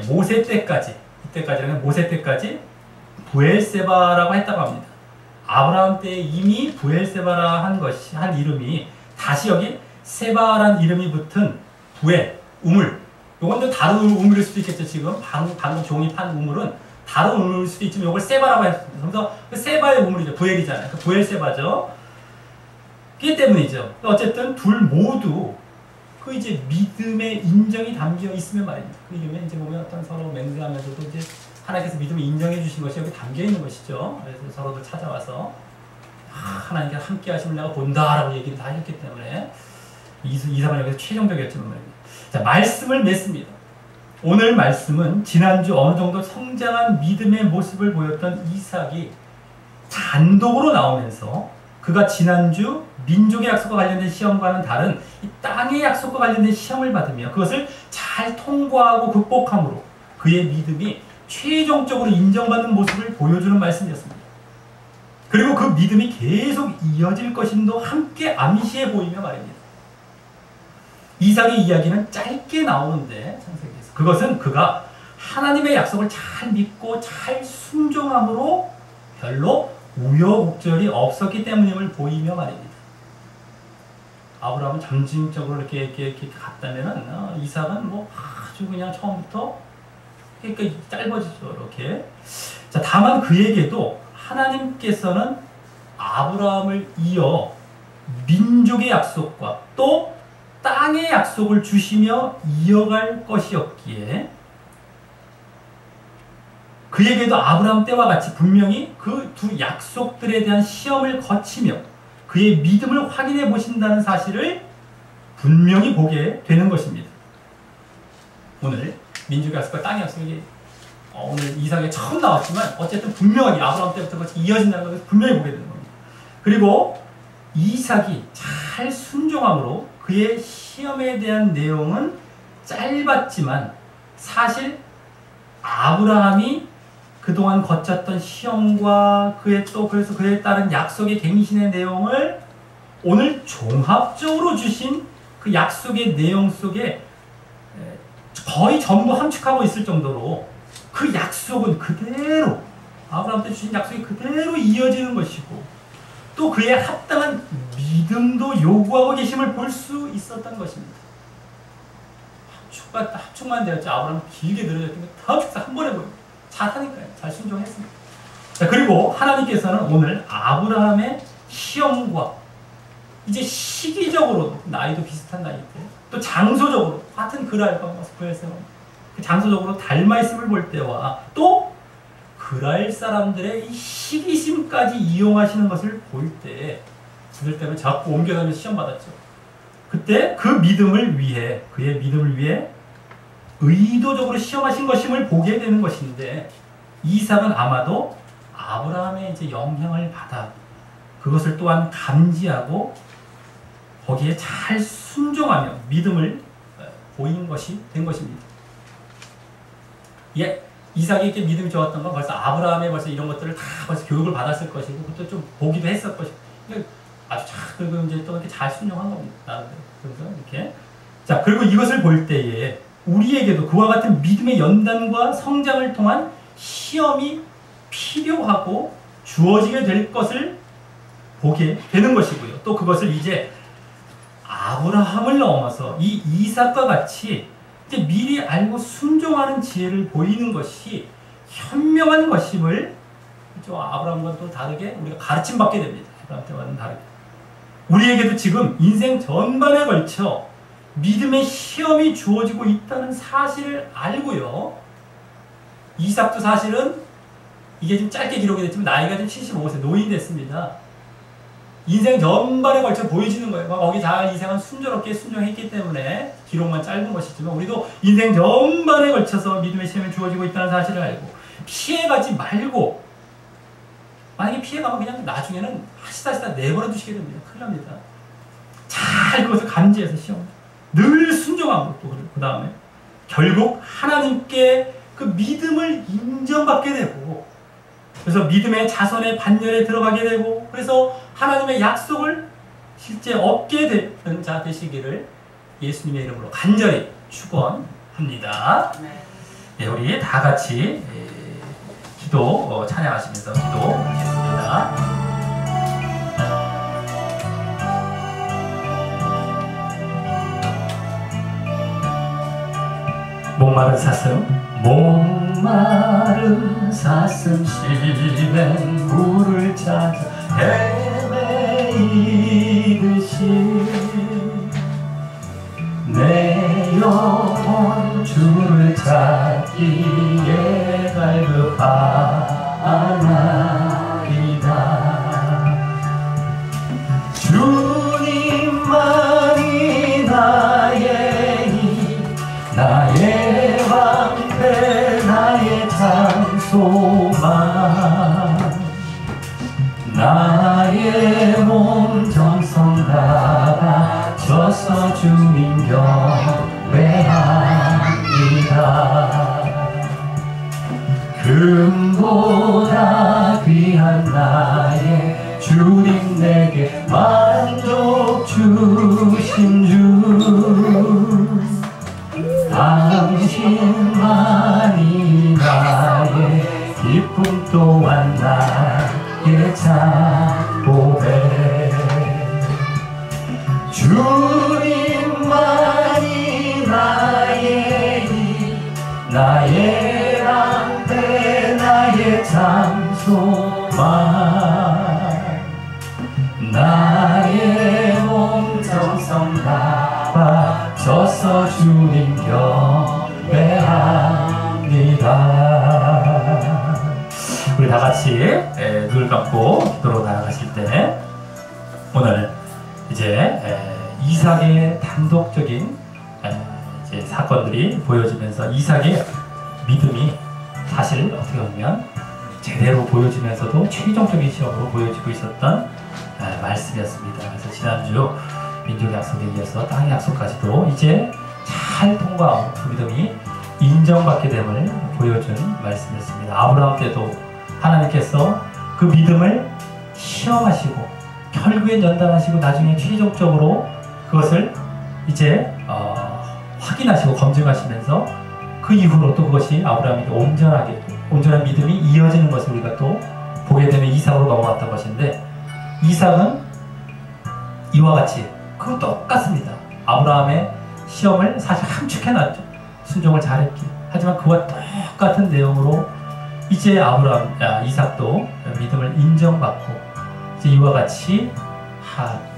모세 때까지 이때까지는 모세 때까지 부엘세바라고 했다고 합니다. 아브라함 때 이미 부엘세바라 한 이름이 다시 여기 세바란 이름이 붙은 우물. 요건 또 다른 우물일 수도 있겠죠. 지금 방금 종이 판 우물은 다른 우물일 수도 있지만 이걸 세바라고 했습니다. 그래서 그 세바의 우물이죠. 부엘이잖아요. 그 부엘세바죠. 그렇기 때문이죠. 어쨌든 둘 모두 그 이제 믿음의 인정이 담겨 있으면 말입니다. 그 이름에 이제 보면 어떤 서로 맹세하면서도 이제 하나님께서 믿음을 인정해 주신 것이 여기 담겨 있는 것이죠. 그래서 서로들 찾아와서 하나님께서 함께 하심을 내가 본다라고 얘기를 다 했기 때문에 이삭은 여기서 최종적이었지만 말입니다. 자, 말씀을 맺습니다. 오늘 말씀은 지난주 어느 정도 성장한 믿음의 모습을 보였던 이삭이 단독으로 나오면서 그가 지난주 민족의 약속과 관련된 시험과는 다른 이 땅의 약속과 관련된 시험을 받으며 그것을 잘 통과하고 극복함으로 그의 믿음이 최종적으로 인정받는 모습을 보여주는 말씀이었습니다. 그리고 그 믿음이 계속 이어질 것임도 함께 암시해 보이며 말입니다. 이삭의 이야기는 짧게 나오는데 창세기에서 그것은 그가 하나님의 약속을 잘 믿고 잘 순종함으로 별로 우여곡절이 없었기 때문임을 보이며 말입니다. 아브라함은 점진적으로 이렇게 갔다면은 이삭은 뭐 아주 그냥 처음부터 그러니까 짧아지죠. 이렇게. 자, 다만 그에게도 하나님께서는 아브라함을 이어 민족의 약속과 또 땅의 약속을 주시며 이어갈 것이었기에 그에게도 아브라함 때와 같이 분명히 그 두 약속들에 대한 시험을 거치며 그의 믿음을 확인해 보신다는 사실을 분명히 보게 되는 것입니다. 오늘 민족의 약속과 땅의 약속이 오늘 이삭에 처음 나왔지만 어쨌든 분명하게 아브라함 때부터 같이 이어진다는 것을 분명히 보게 되는 겁니다. 그리고 이삭이 잘 순종함으로 그의 시험에 대한 내용은 짧았지만 사실 아브라함이 그동안 거쳤던 시험과 그래서 그에 따른 약속의 갱신의 내용을 오늘 종합적으로 주신 그 약속의 내용 속에 거의 전부 함축하고 있을 정도로 그 약속은 그대로 아브라함한테 주신 약속이 그대로 이어지는 것이고 또 그에 합당한 믿음도 요구하고 계심을 볼 수 있었던 것입니다. 합축만 되었지 아브라함은 길게 늘어졌던 게 다음 축사 한 번에 보여요. 잘하니까요. 잘 순종했습니다. 자, 그리고 하나님께서는 오늘 아브라함의 시험과 이제 시기적으로 나이도 비슷한 나이 때 또 장소적으로 같은 그랄과 스포에서 그 장소적으로 닮아있음을 볼 때와 또 그랄 사람들의 이 시기심까지 이용하시는 것을 볼 때 그들 때문에 자꾸 옮겨다니면서 시험받았죠. 그때 그 믿음을 위해 그의 믿음을 위해 의도적으로 시험하신 것임을 보게 되는 것인데 이삭은 아마도 아브라함의 이제 영향을 받아 그것을 또한 감지하고 거기에 잘 순종하며 믿음을 보이는 것이 된 것입니다. 예, 이삭이 이렇게 믿음이 좋았던 건 벌써 아브라함의 벌써 이런 것들을 다 벌써 교육을 받았을 것이고 그것도 좀 보기도 했을 것이고 아주 잘 그리고 이제 또 이렇게 잘 순종한 겁니다. 그래서 이렇게 자 그리고 이것을 볼 때에 우리에게도 그와 같은 믿음의 연단과 성장을 통한 시험이 필요하고 주어지게 될 것을 보게 되는 것이고요. 또 그것을 이제 아브라함을 넘어서 이 이삭과 같이 이제 미리 알고 순종하는 지혜를 보이는 것이 현명한 것임을 아브라함과 또 다르게 우리가 가르침 받게 됩니다. 아브라함과는 다르게. 우리에게도 지금 인생 전반에 걸쳐 믿음의 시험이 주어지고 있다는 사실을 알고요. 이삭도 사실은 이게 좀 짧게 기록이 됐지만 나이가 좀 75세 노인 됐습니다. 인생 전반에 걸쳐 보여지는 거예요. 거기 잘 이삭은 순조롭게 순종했기 때문에 기록만 짧은 것이지만 우리도 인생 전반에 걸쳐서 믿음의 시험이 주어지고 있다는 사실을 알고 피해가지 말고 만약에 피해가면 그냥 나중에는 하시다 내버려 두시게 됩니다. 큰일 납니다. 잘 그것을 감지해서 시험 늘 순종하고 또 그 다음에 결국 하나님께 그 믿음을 인정받게 되고 그래서 믿음의 자손의 반열에 들어가게 되고 그래서 하나님의 약속을 실제 얻게 되는 자 되시기를 예수님의 이름으로 간절히 축원합니다. 네, 우리 다 같이 기도 찬양하시면서 기도하겠습니다. 목마른 사슴 실된 물을 찾아 헤매이듯이 내 영혼 주를 찾기에 갈급하나이다. 주님만이 나의 방패 나의 장소만 나의 몸 정성 다 바쳐서 주님 경배합니다. 금보다 귀한 나의 주님 내게 만족 주신 주 당신만이 나의 기쁨 또한 나의 참고배 주님만이 나의 방패 나의 장소만 나의 몸 정성 다 바쳐서 주님 경배합니다. 우리 다 같이 눈을 감고 기도로 나아가실 때 오늘 이제 이삭의 단독적인 이제 사건들이 보여지면서 이삭의 믿음이 사실 어떻게 보면 제대로 보여지면서도 최종적인 시험으로 보여지고 있었던 말씀이었습니다. 그래서 지난주 민족 약속에 이어서 땅의 약속까지도 이제 잘 통과하고 그 믿음이 인정받게 됨을 보여준 말씀이었습니다. 아브라함 때도 하나님께서 그 믿음을 시험하시고 결국엔 연단하시고 나중에 최종적으로 그것을 이제 확인하시고 검증하시면서 그 이후로 또 그것이 아브라함에게 온전한 믿음이 이어지는 것을 우리가 또 보게 되면 이삭으로 넘어갔던 것인데 이삭은 이와 같이 그 똑같습니다. 아브라함의 시험을 사실 함축해놨죠. 순종을 잘했기. 하지만 그와 똑같은 내용으로 이제 이삭도 믿음을 인정받고 이제 이와 같이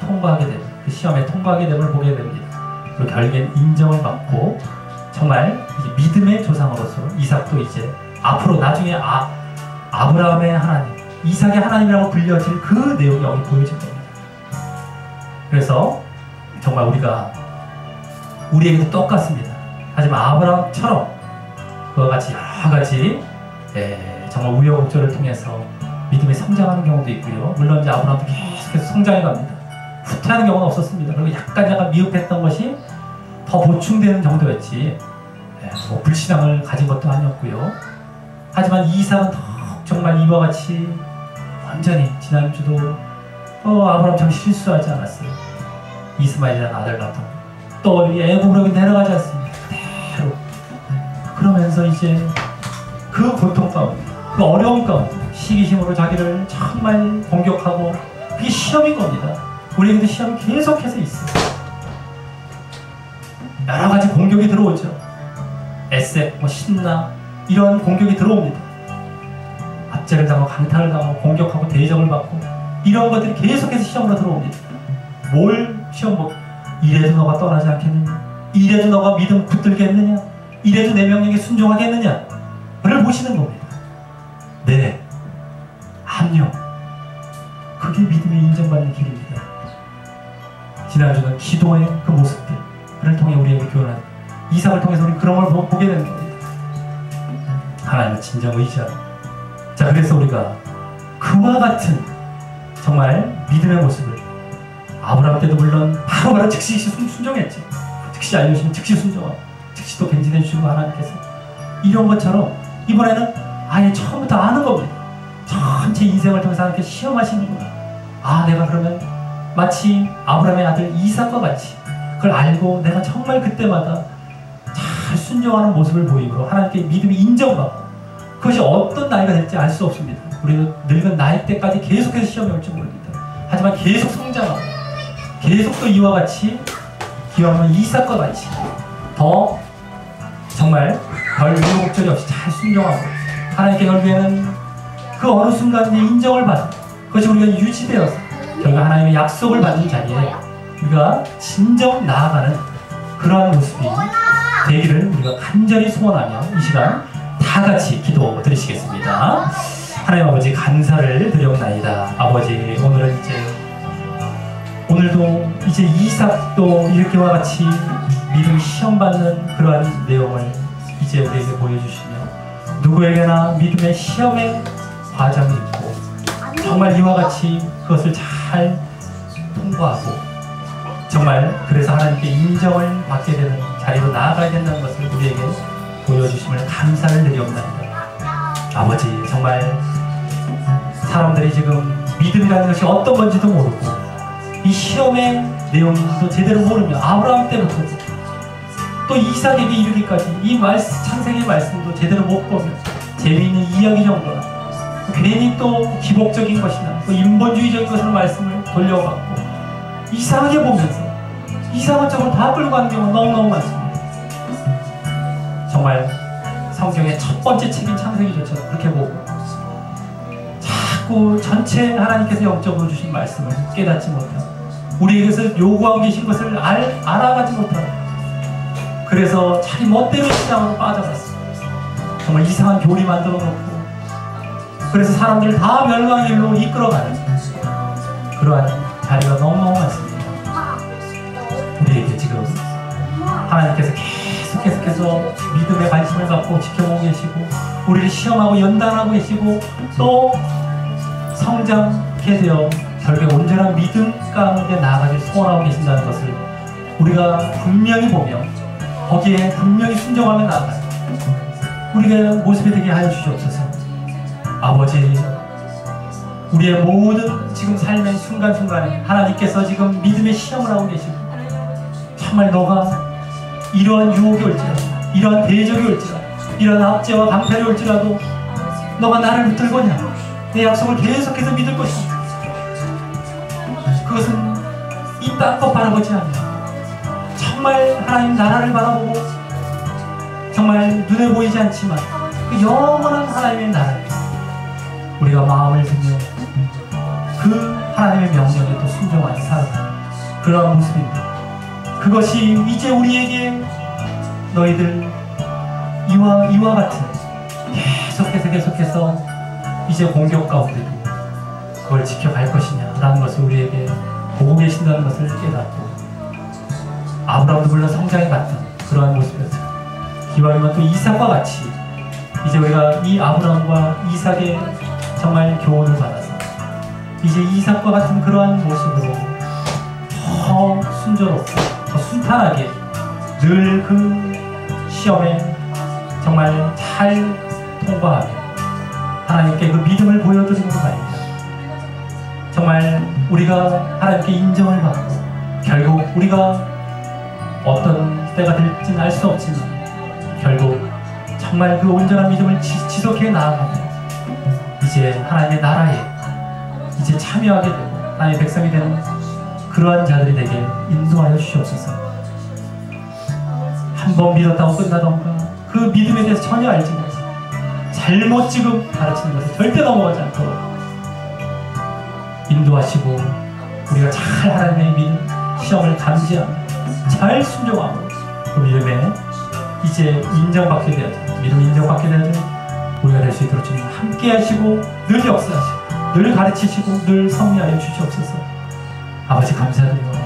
통과하게 되는, 그 시험에 통과하게 됨을 보게 됩니다. 그리고 결국엔 인정을 받고 정말 이제 믿음의 조상으로서 이삭도 이제 앞으로 나중에 아브라함의 하나님, 이삭의 하나님이라고 불려질 그 내용이 여기 보여질 겁니다. 그래서 정말 우리에게도 똑같습니다. 하지만 아브라함처럼 그와 같이 여러 가지 정말 우여곡절을 통해서 믿음이 성장하는 경우도 있고요. 물론 이제 아브라함도 계속해서 성장해 갑니다. 후퇴하는 경우는 없었습니다. 그리고 약간 미흡했던 것이 더 보충되는 정도였지 뭐 불신앙을 가진 것도 아니었고요. 하지만 이삭은 정말 이와 같이 완전히 지난주도 아브라함 참 실수하지 않았어요. 이스마엘이라는 아들 낳던 또 애굽으로 내려가지 않습니다. 그대로 그러면서 이제 그 고통 가운데, 그 어려움 가운데 시기심으로 자기를 정말 공격하고, 그게 시험인 겁니다. 우리에게도 시험이 계속해서 있어요. 여러 가지 공격이 들어오죠. 에색, 신나 이런 공격이 들어옵니다. 압제를 당하고 강탈을 당하고 공격하고 대적을 받고 이런 것들이 계속해서 시험으로 들어옵니다. 뭘 시험 보고, 이래도 너가 떠나지 않겠느냐, 이래도 너가 믿음 붙들겠느냐, 이래도 내 명령에 순종하겠느냐 를 보시는 겁니다. 네, 압력, 그게 믿음이 인정받는 길입니다. 지난주는 기도의 그 모습들을 통해 우리에게 교훈한 이삭을 통해서 우리 그런 걸 보게 되는 겁니다. 하나님을 진정 의지하고, 자, 그래서 우리가 그와 같은 정말 믿음의 모습을, 아브라함 때도 물론 바로 즉시 순종했지. 즉시 알려주시면 즉시 순종하고 즉시 또 갱신해 주시고, 하나님께서 이런 것처럼 이번에는 아예 처음부터 아는 겁니다. 전체 인생을 통해서 하나님께 시험하시는구나. 내가 그러면 마치 아브라함의 아들 이삭과 같이 그걸 알고 내가 정말 그때마다 잘 순종하는 모습을 보이므로 하나님께 믿음이 인정받고, 그것이 어떤 나이가 될지 알 수 없습니다. 우리도 늙은 나이 때까지 계속해서 시험이 올지 모릅니다. 하지만 계속 성장하고 계속 또 이와 같이 기왕하면 이삭과 같이 더 정말 별 우여곡절이 없이 잘 순종하고 하나님께 결국에는 그 어느 순간에 인정을 받는, 그것이 우리가 유지되어서 결국 하나님의 약속을 받는 자리에 우리가 진정 나아가는 그러한 모습이 되기를 우리가 간절히 소원하며 이 시간 다 같이 기도 드리시겠습니다. 하나님 아버지, 감사를 드려옵나이다. 아버지, 오늘도 이제 이삭도 이렇게와 같이 믿음 시험받는 그러한 내용을 이제 우리에게 보여주시며, 누구에게나 믿음의 시험의 과정이 있고 정말 이와 같이 그것을 잘 통과하고 정말 그래서 하나님께 인정을 받게 되는 자리로 나아가야 된다는 것을 우리에게 보여주심을 감사를 드리옵나이다. 아버지, 정말 사람들이 지금 믿음이라는 것이 어떤 건지도 모르고 이 시험의 내용도 제대로 모르며 아브라함 때부터 또 이삭에게 이르기까지 이 창세기 말씀도 제대로 못 보며 재미있는 이야기 정도나 괜히 또 기복적인 것이나 또 인본주의적인 것으로 말씀을 돌려받고 이상하게 보면서 이상한 쪽으로 다 끌고 가는 경우가 너무너무 많습니다. 정말 성경의 첫 번째 책인 창세기조차 그렇게 보고 자꾸 전체 하나님께서 영적으로 주신 말씀을 깨닫지 못하고 우리에게서 요구하고 계신 것을 알아가지 못하고 그래서 자기 멋대로 신앙으로 빠져갔습니다. 정말 이상한 교리 만들어 놓고 그래서 사람들을 다 멸망의 길로 이끌어가는 그러한 자리가 너무너무 많습니다. 우리에게 지금 하나님께서 계속해서 믿음의 관심을 갖고 지켜보고 계시고 우리를 시험하고 연단하고 계시고 또 성장케 되어 결국에 온전한 믿음 가운데 나아가길 소원하고 계신다는 것을 우리가 분명히 보며 거기에 분명히 순종하며 나아가요. 우리가 모습이 되게 하여 주시옵소서. 아버지, 우리의 모든 지금 삶의 순간순간에 하나님께서 지금 믿음의 시험을 하고 계시고 정말 너가 이러한 유혹이 올지라도 이러한 대적이 올지라도 이러한 압제와 강탈이 올지라도 너가 나를 붙들 거냐, 내 약속을 계속해서 믿을 것이다. 그것은 이 땅 것 바라보지 않냐 정말 하나님 나라를 바라보고 정말 눈에 보이지 않지만 그 영원한 하나님의 나라에 우리가 마음을 들며 그 하나님의 명령에 또 순종하여 살아가는 그러한 모습입니다. 그것이 이제 우리에게 너희들 이와 같은 계속해서 이제 공격 가운데도 그걸 지켜갈 것이냐라는 것을 우리에게 보고 계신다는 것을 깨닫고 아브라함도 물론 성장해갔던 그러한 모습이었어요. 기왕이면 또 이삭과 같이 이제 우리가 이 아브라함과 이삭의 정말 교훈을 받아서 이제 이삭과 같은 그러한 모습으로 더 순조롭고 더 순탄하게 늘 그 시험에 정말 잘 통과하며 하나님께 그 믿음을 보여드리는 거 말입니다. 정말 우리가 하나님께 인정을 받고 결국 우리가 어떤 때가 될지는 알 수 없지만 결국 정말 그 온전한 믿음을 지속해 나아가며 이제 하나님의 나라에 이제 참여하게 되고 하나님의 백성이 되는 그러한 자들이 되게 인도하여 주시옵소서. 한 번 믿었다고 끝나던가 그 믿음에 대해서 전혀 알지 못해 잘못 지금 가르치는 것을 절대 넘어가지 않도록 인도하시고 우리가 잘 하나님의 믿음 시험을 감지하며 잘 순종하고 그 믿음에 이제 인정받게 되어져 믿음 인정받게 되어져 우리가 될 수 있도록 주님 함께 하시고 늘 역사하시고 늘 가르치시고 늘 섭리하여 주시옵소서. 아버지 감사드리고